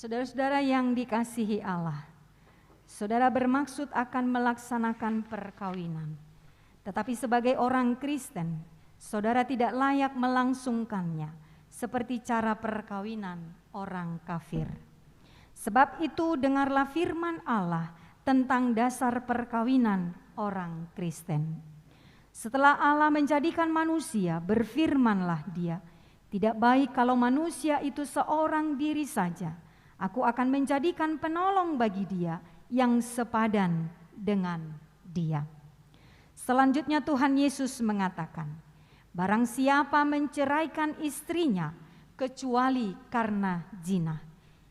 Saudara-saudara yang dikasihi Allah, saudara bermaksud akan melaksanakan perkawinan. Tetapi sebagai orang Kristen, saudara tidak layak melangsungkannya seperti cara perkawinan orang kafir. Sebab itu dengarlah firman Allah tentang dasar perkawinan orang Kristen. Setelah Allah menjadikan manusia, berfirmanlah Dia, tidak baik kalau manusia itu seorang diri saja. Aku akan menjadikan penolong bagi dia yang sepadan dengan dia. Selanjutnya Tuhan Yesus mengatakan, barang siapa menceraikan istrinya kecuali karena zina,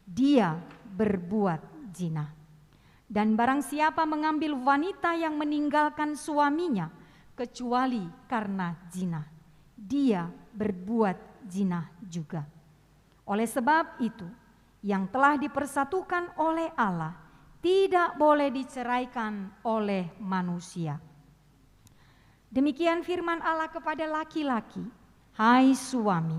dia berbuat zina. Dan barang siapa mengambil wanita yang meninggalkan suaminya kecuali karena zina, dia berbuat zina juga. Oleh sebab itu, yang telah dipersatukan oleh Allah tidak boleh diceraikan oleh manusia. Demikian firman Allah kepada laki-laki, hai suami,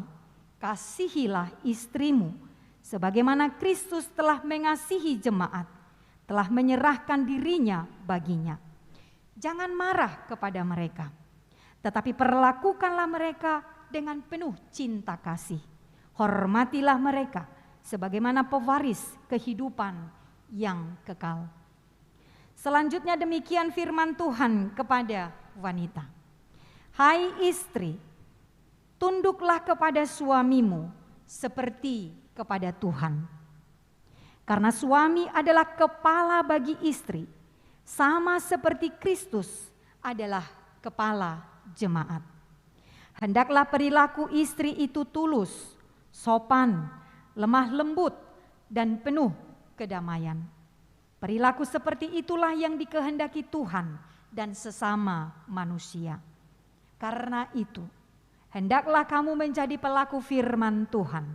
kasihilah istrimu sebagaimana Kristus telah mengasihi jemaat, telah menyerahkan dirinya baginya. Jangan marah kepada mereka, tetapi perlakukanlah mereka dengan penuh cinta kasih. Hormatilah mereka sebagaimana pewaris kehidupan yang kekal. Selanjutnya demikian firman Tuhan kepada wanita. Hai istri, tunduklah kepada suamimu seperti kepada Tuhan. Karena suami adalah kepala bagi istri, sama seperti Kristus adalah kepala jemaat. Hendaklah perilaku istri itu tulus, sopan, lemah lembut, dan penuh kedamaian. Perilaku seperti itulah yang dikehendaki Tuhan dan sesama manusia. Karena itu, hendaklah kamu menjadi pelaku firman Tuhan,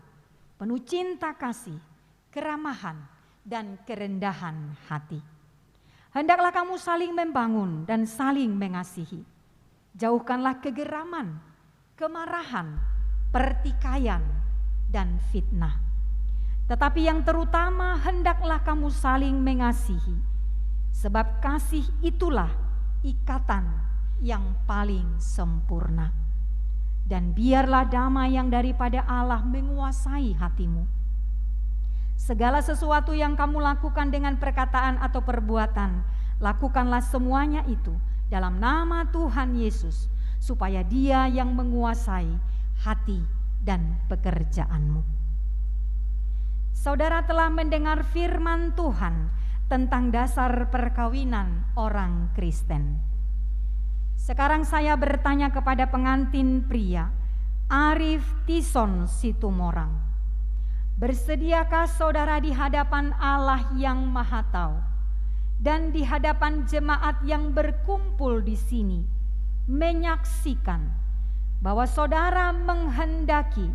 penuh cinta kasih, keramahan, dan kerendahan hati. Hendaklah kamu saling membangun dan saling mengasihi. Jauhkanlah kegeraman, kemarahan, pertikaian, dan fitnah. Tetapi yang terutama hendaklah kamu saling mengasihi, sebab kasih itulah ikatan yang paling sempurna. Dan biarlah damai yang daripada Allah menguasai hatimu. Segala sesuatu yang kamu lakukan dengan perkataan atau perbuatan, lakukanlah semuanya itu dalam nama Tuhan Yesus, supaya Dia yang menguasai hati dan pekerjaanmu. Saudara telah mendengar firman Tuhan tentang dasar perkawinan orang Kristen. Sekarang saya bertanya kepada pengantin pria, Arif Tison Situmorang. Bersediakah saudara di hadapan Allah yang Maha Tahu dan di hadapan jemaat yang berkumpul di sini menyaksikan bahwa saudara menghendaki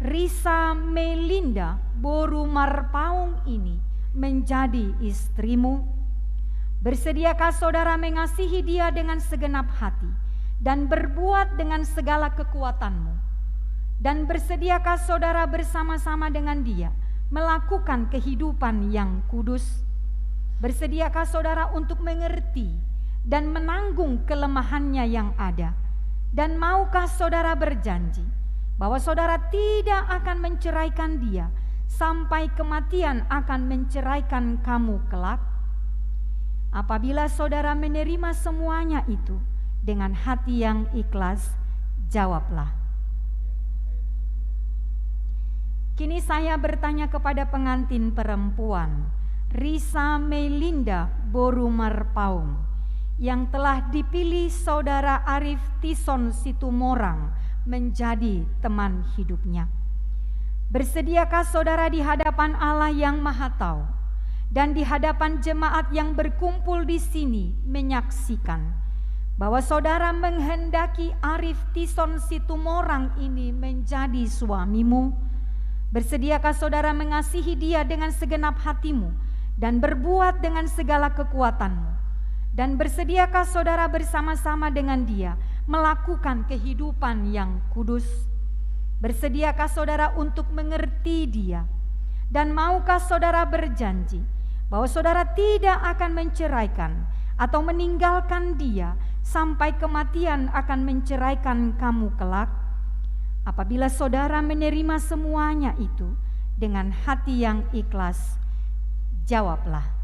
Risa Melinda Boru Marpaung ini menjadi istrimu? Bersediakah saudara mengasihi dia dengan segenap hati dan berbuat dengan segala kekuatanmu? Dan bersediakah saudara bersama-sama dengan dia melakukan kehidupan yang kudus? Bersediakah saudara untuk mengerti dan menanggung kelemahannya yang ada? Dan maukah saudara berjanji bahwa saudara tidak akan menceraikan dia sampai kematian akan menceraikan kamu kelak? Apabila saudara menerima semuanya itu dengan hati yang ikhlas, jawablah. Kini saya bertanya kepada pengantin perempuan, Risa Melinda Boru Marpaung, yang telah dipilih saudara Arif Tison Situmorang menjadi teman hidupnya. Bersediakah saudara di hadapan Allah yang Maha Tahu dan di hadapan jemaat yang berkumpul di sini menyaksikan bahwa saudara menghendaki Arif Tison Situmorang ini menjadi suamimu? Bersediakah saudara mengasihi dia dengan segenap hatimu dan berbuat dengan segala kekuatanmu? Dan bersediakah saudara bersama-sama dengan dia melakukan kehidupan yang kudus? Bersediakah saudara untuk mengerti dia? Dan maukah saudara berjanji bahwa saudara tidak akan menceraikan atau meninggalkan dia sampai kematian akan menceraikan kamu kelak? Apabila saudara menerima semuanya itu dengan hati yang ikhlas, jawablah.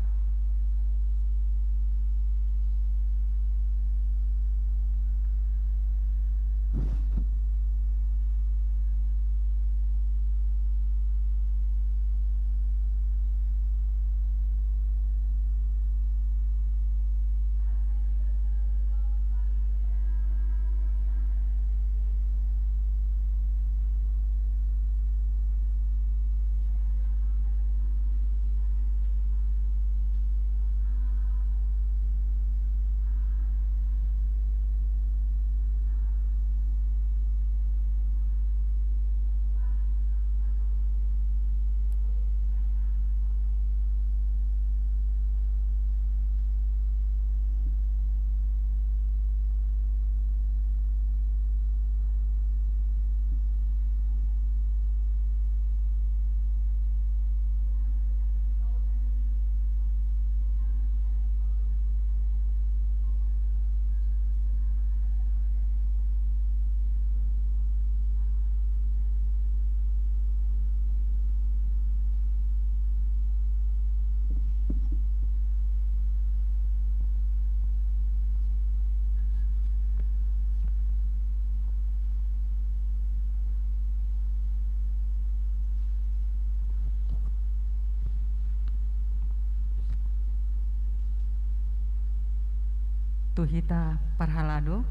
Tuhita Parhalado,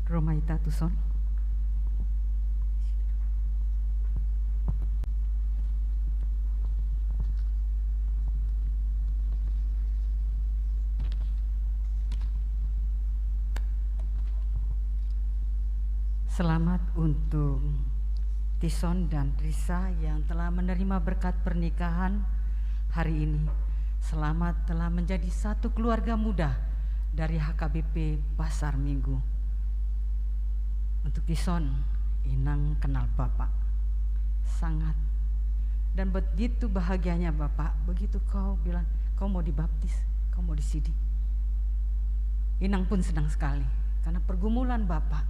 Romaita Tuson. Selamat untuk Tison dan Risa yang telah menerima berkat pernikahan hari ini. Selamat telah menjadi satu keluarga muda dari HKBP Pasar Minggu. Untuk Tison, Inang kenal Bapak sangat, dan begitu bahagianya Bapak begitu kau bilang kau mau dibaptis, kau mau disidi. Inang pun senang sekali karena pergumulan Bapak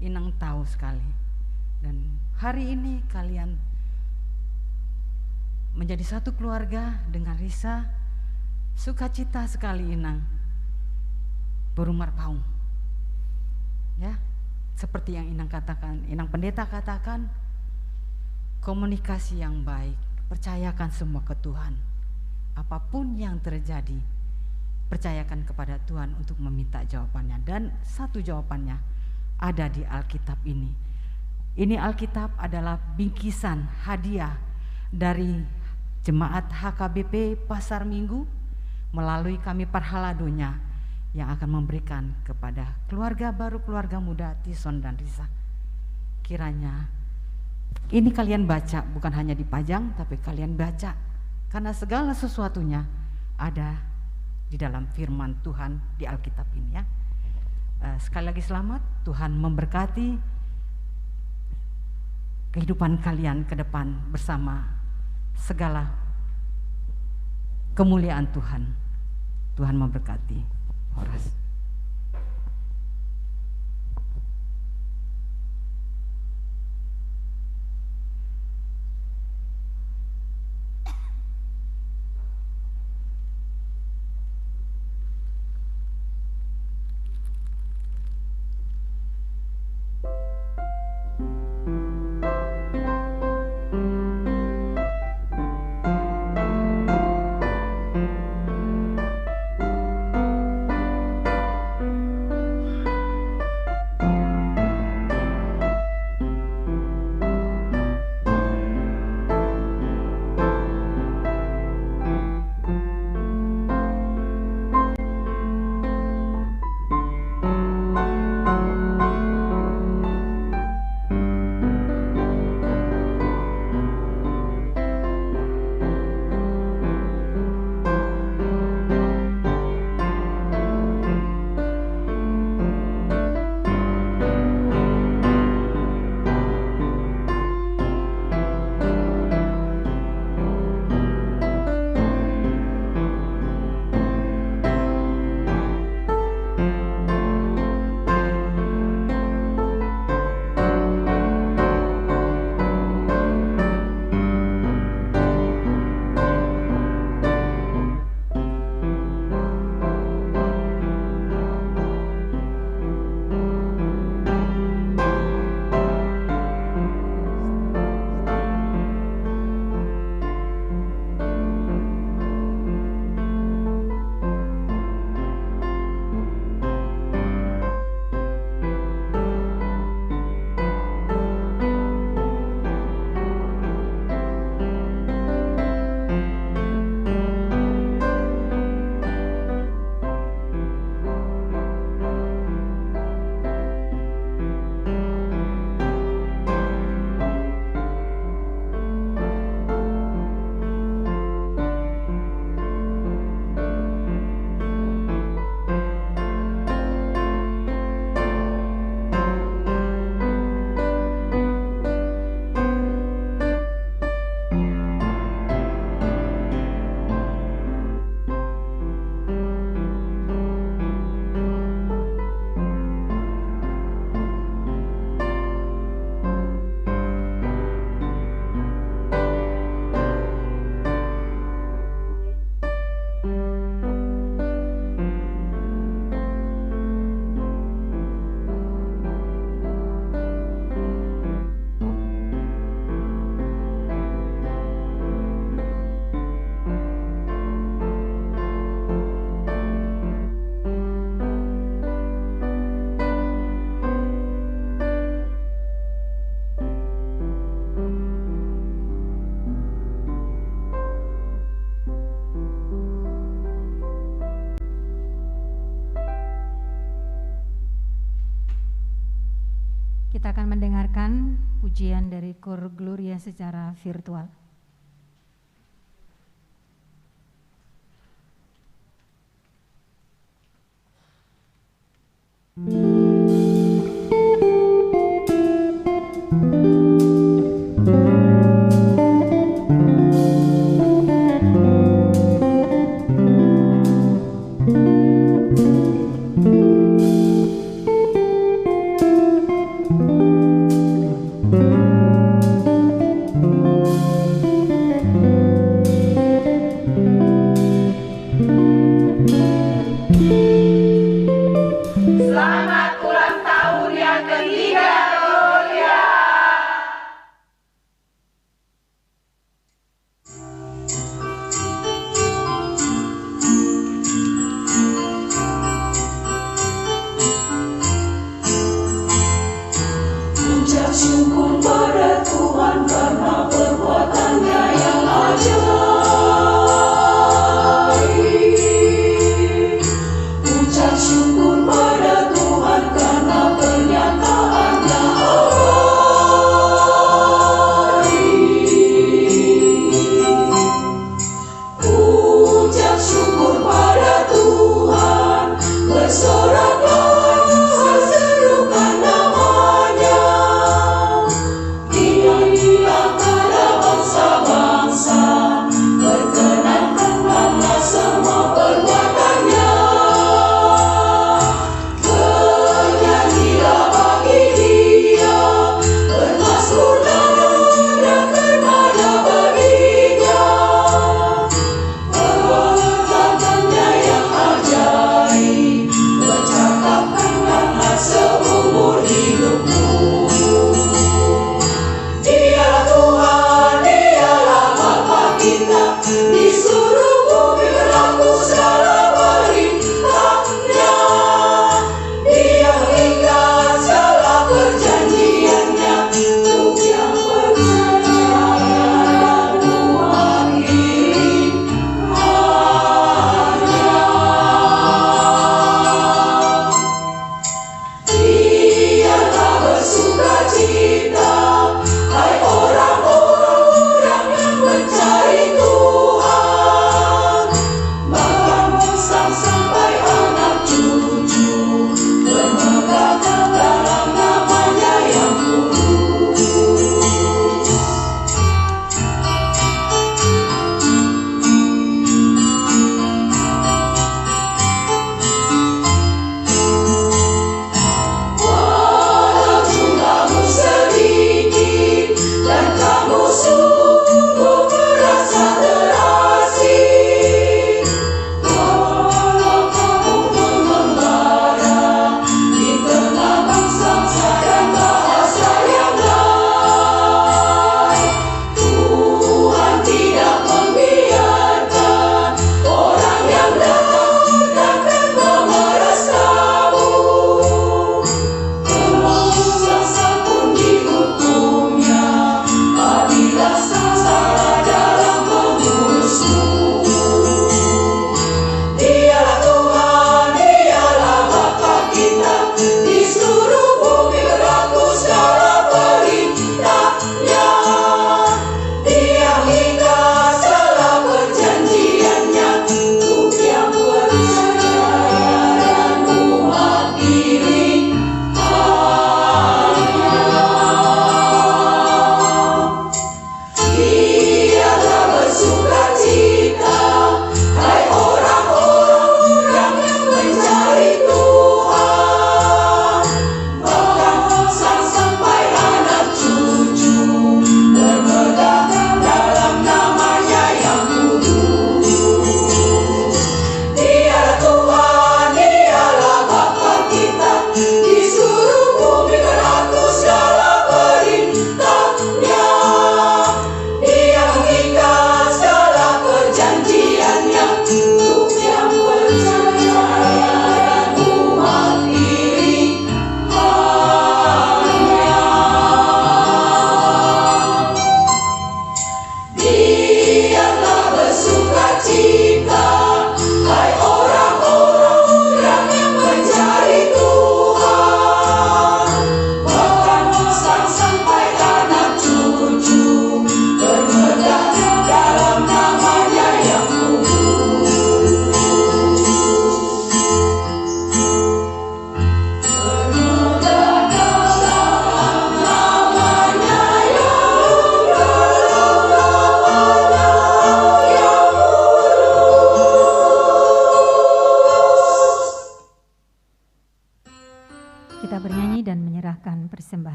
Inang tahu sekali. Dan hari ini kalian menjadi satu keluarga dengan Risa. Sukacita sekali Inang berumar paung. Ya, seperti yang Inang katakan, Inang Pendeta katakan, komunikasi yang baik, percayakan semua ke Tuhan. Apapun yang terjadi, percayakan kepada Tuhan untuk meminta jawabannya. Dan satu jawabannya ada di Alkitab ini. Ini Alkitab adalah bingkisan hadiah dari jemaat HKBP Pasar Minggu melalui kami Parhaladonya yang akan memberikan kepada keluarga baru, keluarga muda Tison dan Risa. Kiranya ini kalian baca, bukan hanya dipajang, tapi kalian baca, karena segala sesuatunya ada di dalam firman Tuhan di Alkitab ini ya. Sekali lagi selamat, Tuhan memberkati kehidupan kalian ke depan bersama segala kemuliaan Tuhan. Tuhan memberkati. Horas. kita akan mendengarkan pujian dari Kor Gloria secara virtual.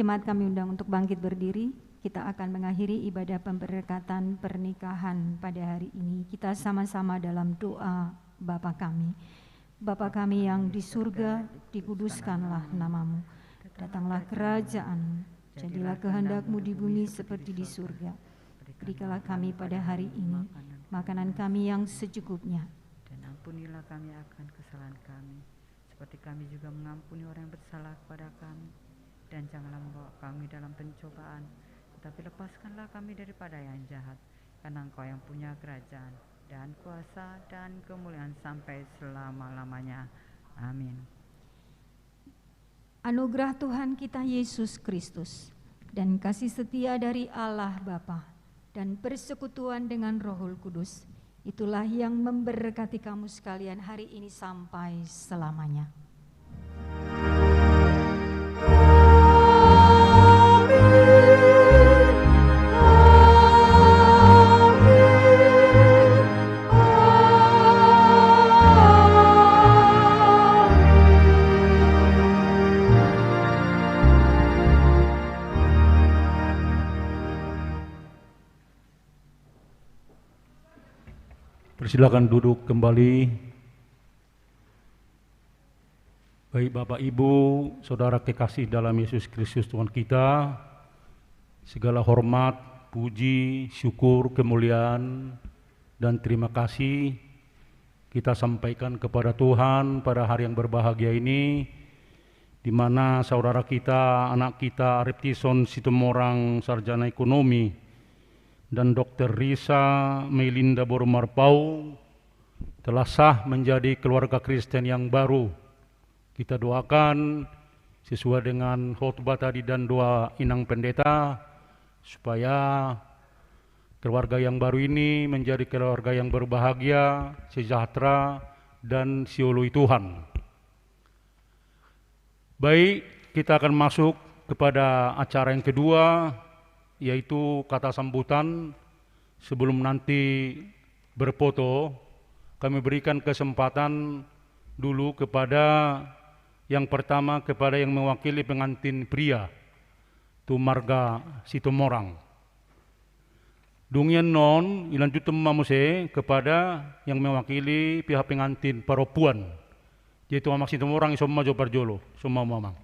jemaat kami undang untuk bangkit berdiri. Kita akan mengakhiri ibadah pemberkatan pernikahan pada hari ini. Kita sama-sama dalam doa Bapa kami. Bapa kami yang di surga, dikuduskanlah namamu. Datanglah kerajaan, jadilah kehendak-Mu di bumi seperti di surga. Berikanlah kami pada hari ini makanan kami yang secukupnya. Dan ampunilah kami akan kesalahan kami, seperti kami juga mengampuni orang yang bersalah kepada kami. Dan janganlah membawa kami dalam pencobaan, tetapi lepaskanlah kami daripada yang jahat. Karena Engkau yang punya kerajaan dan kuasa dan kemuliaan sampai selama-lamanya. Amin. Anugerah Tuhan kita Yesus Kristus dan kasih setia dari Allah Bapa dan persekutuan dengan Roh Kudus, itulah yang memberkati kamu sekalian hari ini sampai selamanya. Silakan duduk kembali. Baik Bapak Ibu, Saudara kekasih dalam Yesus Kristus Tuhan kita, segala hormat, puji, syukur, kemuliaan, dan terima kasih kita sampaikan kepada Tuhan pada hari yang berbahagia ini, di mana saudara kita, anak kita Arif Tison Situmorang, sarjana ekonomi, dan Dr. Risa Melinda Borumarpau telah sah menjadi keluarga Kristen yang baru. Kita doakan sesuai dengan khotbah tadi dan doa Inang Pendeta, supaya keluarga yang baru ini menjadi keluarga yang berbahagia, sejahtera, dan siului Tuhan. Baik, kita akan masuk kepada acara yang kedua, yaitu kata sambutan. Sebelum nanti berfoto, kami berikan kesempatan dulu kepada yang pertama, kepada yang mewakili pengantin pria, Tumarga Situmorang. Dungyan non ilanjutum mamuse kepada yang mewakili pihak pengantin perempuan, yaitu Amak Situmorang isomma jo parjolo, semua mamang.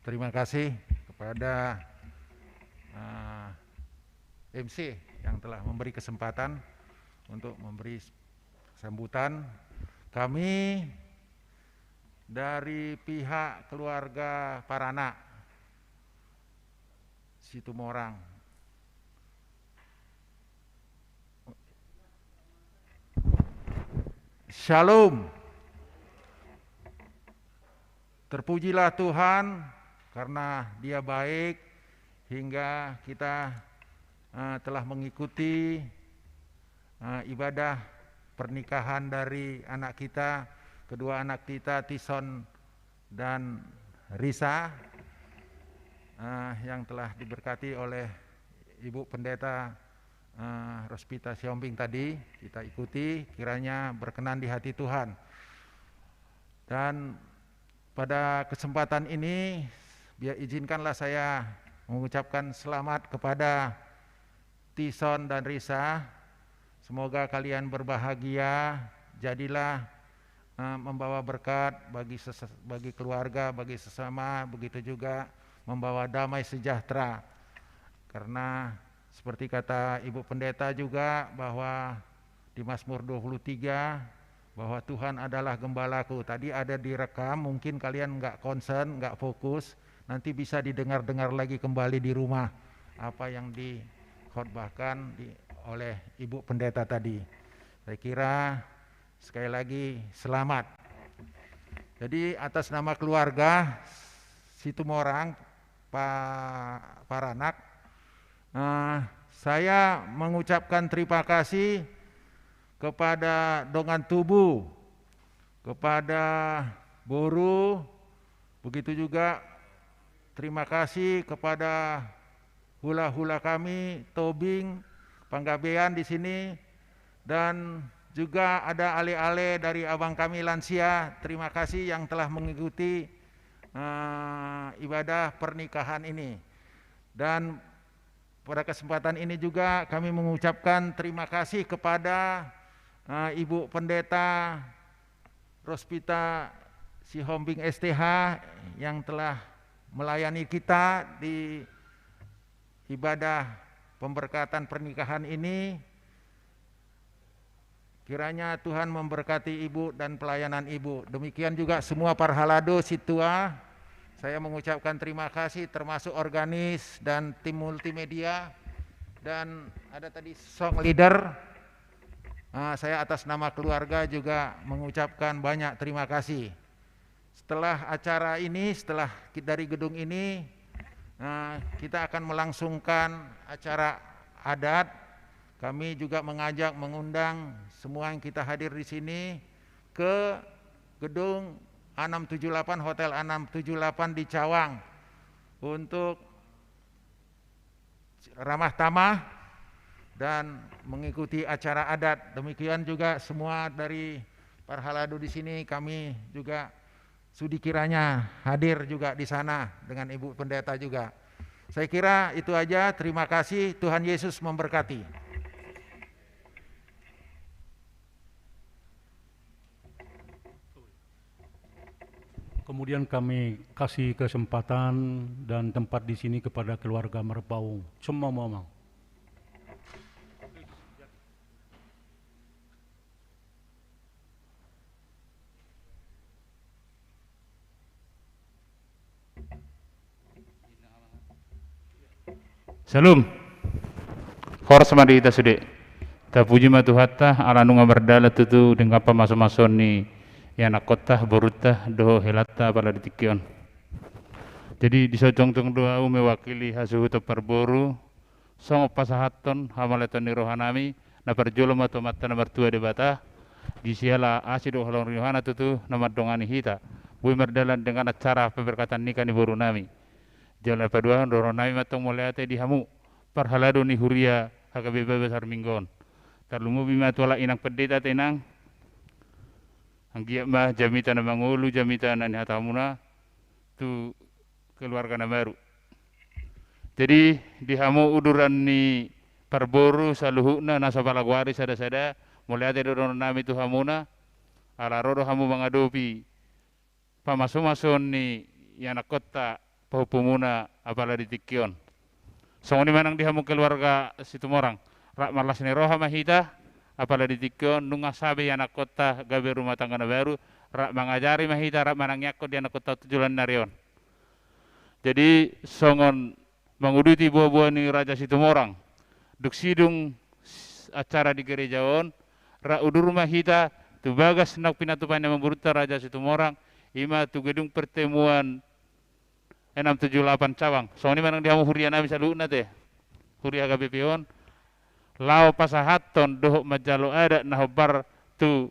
Terima kasih kepada MC yang telah memberi kesempatan untuk memberi sambutan. Kami dari pihak keluarga Parana Situmorang Shalom. Terpujilah Tuhan karena Dia baik hingga kita telah mengikuti ibadah pernikahan dari anak kita, kedua anak kita Tison dan Risa, yang telah diberkati oleh Ibu Pendeta Rospita Siombing tadi. Kita ikuti, kiranya berkenan di hati Tuhan. Dan pada kesempatan ini, biar izinkanlah saya mengucapkan selamat kepada Tison dan Risa. Semoga kalian berbahagia, jadilah membawa berkat bagi keluarga, bagi sesama, begitu juga membawa damai sejahtera. Karena seperti kata Ibu Pendeta juga bahwa di Mazmur 23 bahwa Tuhan adalah gembalaku. Tadi ada direkam, mungkin kalian nggak concern, nggak fokus. Nanti bisa didengar-dengar lagi kembali di rumah apa yang dikhotbahkan oleh Ibu Pendeta tadi. Saya kira sekali lagi selamat. Jadi atas nama keluarga Situmorang Paranak, saya mengucapkan terima kasih kepada Dongan Tubuh, kepada Boru, begitu juga terima kasih kepada hula-hula kami, Tobing, Panggabean di sini, Dan juga ada ale-ale dari abang kami lansia, terima kasih yang telah mengikuti ibadah pernikahan ini. Dan pada kesempatan ini juga kami mengucapkan terima kasih kepada Ibu Pendeta Rospita Sihombing STH yang telah melayani kita di ibadah pemberkatan pernikahan ini. Kiranya Tuhan memberkati Ibu dan pelayanan Ibu. Demikian juga semua parhalado situa. Saya mengucapkan terima kasih termasuk organis dan tim multimedia. Dan ada tadi song leader. Saya atas nama keluarga juga mengucapkan banyak terima kasih. Setelah acara ini, setelah dari gedung ini, kita akan melangsungkan acara adat. Kami juga mengundang semua yang kita hadir di sini ke gedung A678 Hotel A678 di Cawang untuk ramah tamah dan mengikuti acara adat. Demikian juga semua dari parhalado di sini kami juga sudi kiranya hadir juga di sana dengan Ibu Pendeta juga. Saya kira itu aja. Terima kasih. Tuhan Yesus memberkati. Kemudian kami kasih kesempatan dan tempat di sini kepada keluarga Merpaung. Semua mau. Salam. Horas mari kita sudah. Ta puji ma Tuhatta ala nunga berdala tutu dengan apa masuk-masuk ni yang nakota berutah doh helata pada ditikion. Jadi disocong-cong doa mewakili hasuhu perboru song pasahaton hamaleton ni rohanami na perjolom atau mata nomor 2 debata di siala asido halong rohana tutu nomor dongani hita bui merdalan dengan acara pemberkatan nikah ni boru nami jalan paduan rohanami matong muliate di hamu parhalado ni huria hakabe besar minggon tarlumu bima tuala inang pendeta tenang ang giyak mah jamita na mangulu jamita na nihatamuna tu keluarga na baru. Jadi di hamu uduran ni parboru saluhuna nasa palagwari sada-sada mulai ada doron nami tu hamuna ala rodo hamu mangadopi pamaso-maso ni yana kota pahupumuna apala di tikion. Songoni manang di hamu keluarga situ morang rak malas ni roha mahita apala di tikion nunga sabe yana kota gabe rumah tangga na baru rak mangajari mahita rak manang yakko di yana kota tujulan narion. Jadi songon menguduti buah-buah ni Raja Situmorang duk sidung acara di gerejaon ra udur rumah hita tu bagas nak pinatupan yang memburuta Raja Situmorang ima tu gedung pertemuan 678 Cawang soalnya manang dihamu huria nami saluna teh huria KBP-on lao pasahaton doh majalo ada nahobar tu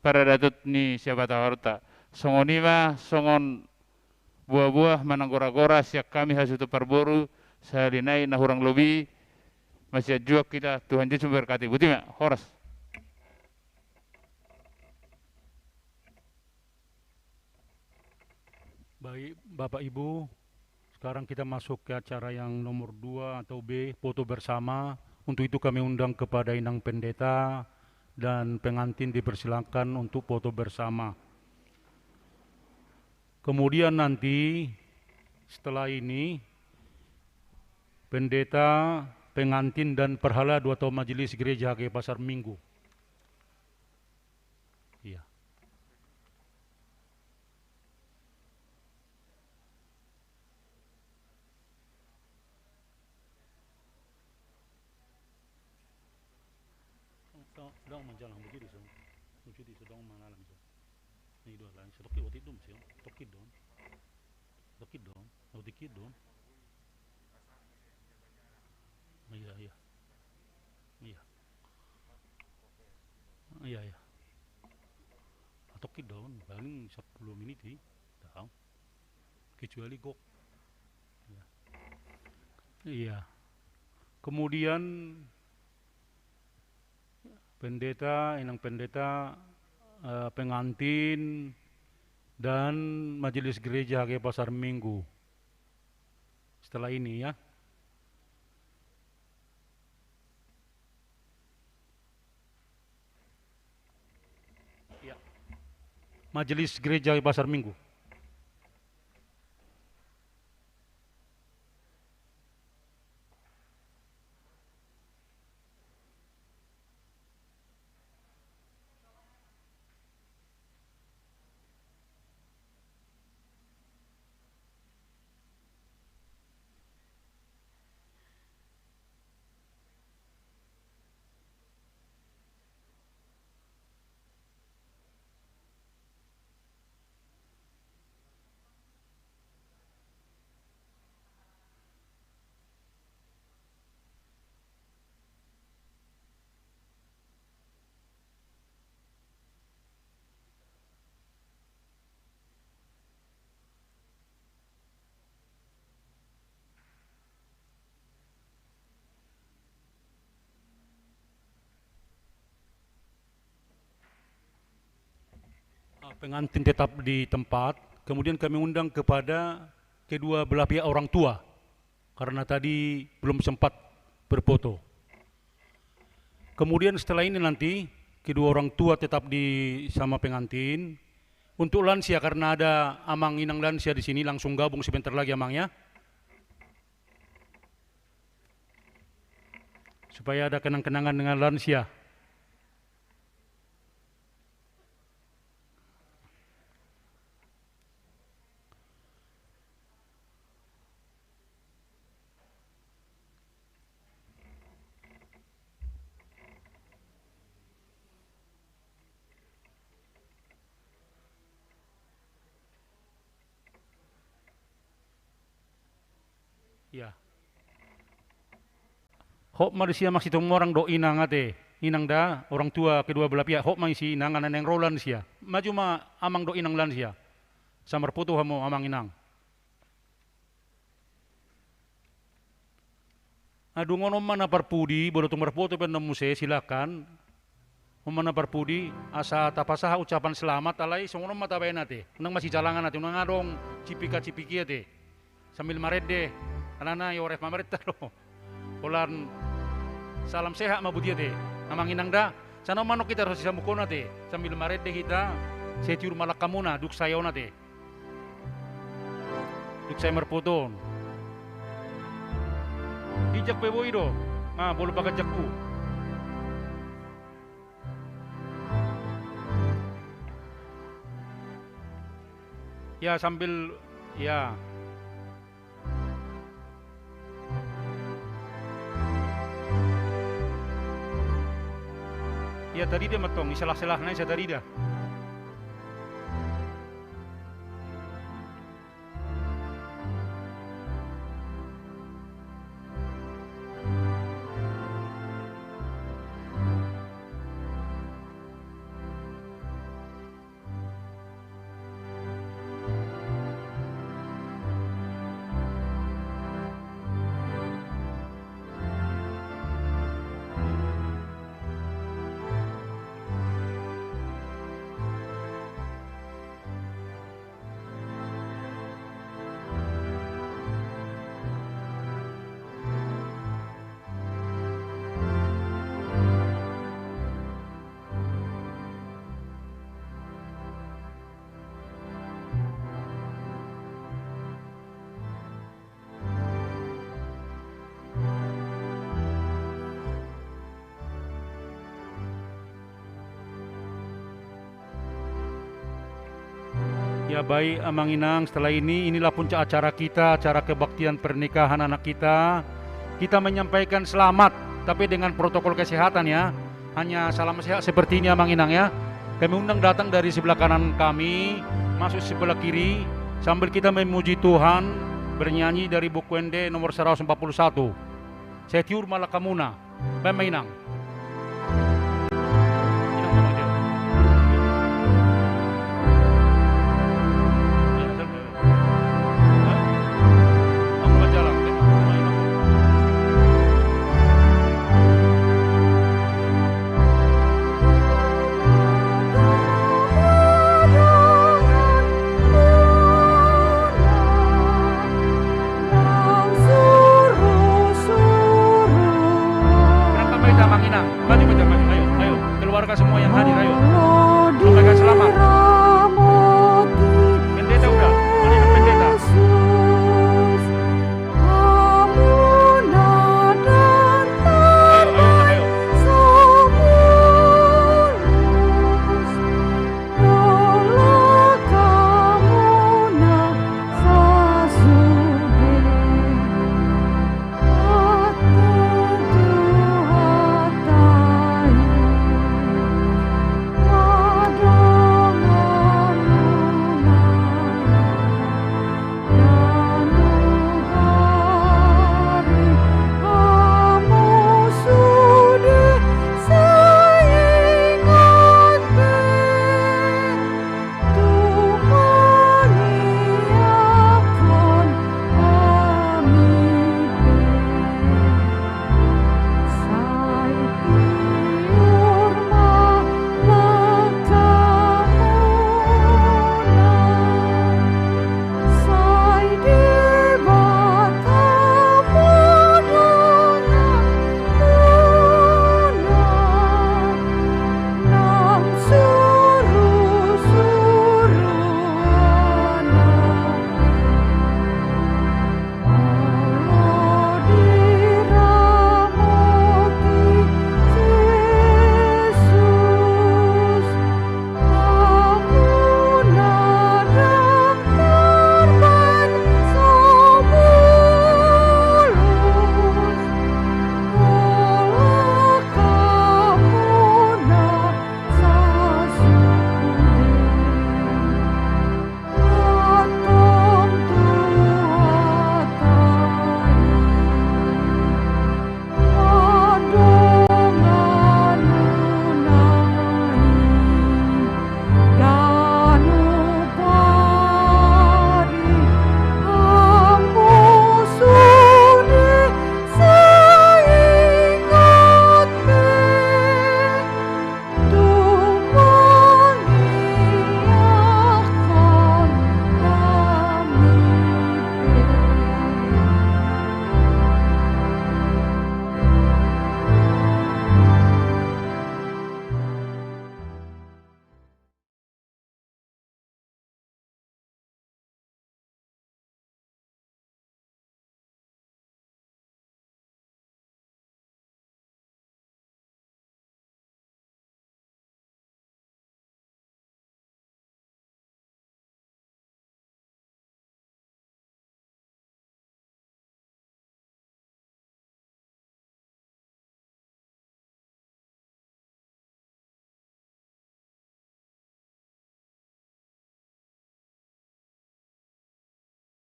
para datut ni siapa tawarta songoni mah songon buah-buah manang gora-gora siak kami hasutu parboru salinai nahurang lobi masih juak kita Tuhan Yesus berkati buti mak horas. Baik Bapak Ibu, sekarang kita masuk ke acara yang nomor 2 atau B, foto bersama. Untuk itu kami undang kepada Inang Pendeta dan pengantin dipersilakan untuk foto bersama. Kemudian nanti setelah ini pendeta, pengantin dan perhalado atau majelis gereja HG Pasar Minggu. Iya. Dong menjalang begitu so. Begitu sedang manalam so. Ini dua lain sedokit waktu itu sih. Tokit dong. Tokit dong. Iya. Tokit dong. Paling 10 menit sih. Tahu. Kecuali gok. Iya. Kemudian pendeta, inang pendeta, pengantin, dan majelis gereja HG Pasar Minggu. Setelah ini ya. Majelis gereja HG Pasar Minggu. Pengantin tetap di tempat, kemudian kami undang kepada kedua belah pihak orang tua, karena tadi belum sempat berfoto. Kemudian setelah ini nanti, kedua orang tua tetap di sama pengantin. Untuk lansia, karena ada amang inang lansia di sini, langsung gabung sebentar lagi amangnya. Supaya ada kenang-kenangan dengan lansia. Ya. Hok manusia masih temu orang do inang ate, inang da orang tua kedua belah pihak hok masih inang anak yang rolan sia. Maju ma amang do inang lan sia. Samar putu hamo amang inang. Adu ngono mana parpudi bodo tumar foto pen muse silakan. Mana parpudi asa tapasaha ucapan selamat alai songono mata bae nate. Nang masih jalangan nate nang ngadong cipika-cipiki ate. Sambil marede. Anana yo ref mamaret talo. Ulan salam sehat mabuti ate. Amang inang da. Sana manok kita harus samukona te. Sambil marede kita setiur malakamuna duk sayo nate. Duk saya merputon. Dijak pe boido. Bolu pagajakku. Ya sambil ya. Ya tadi dia matong, isalah-salahnya saya tadi dah. Ya baik Amang Inang, setelah ini inilah puncak acara kita, acara kebaktian pernikahan anak kita. Kita menyampaikan selamat, tapi dengan protokol kesehatan ya. Hanya salam sehat seperti ini Amang Inang ya. Kami undang datang dari sebelah kanan kami, masuk sebelah kiri, sambil kita memuji Tuhan, bernyanyi dari buku Ende nomor 141. Setiur Malakamuna, Pemainang.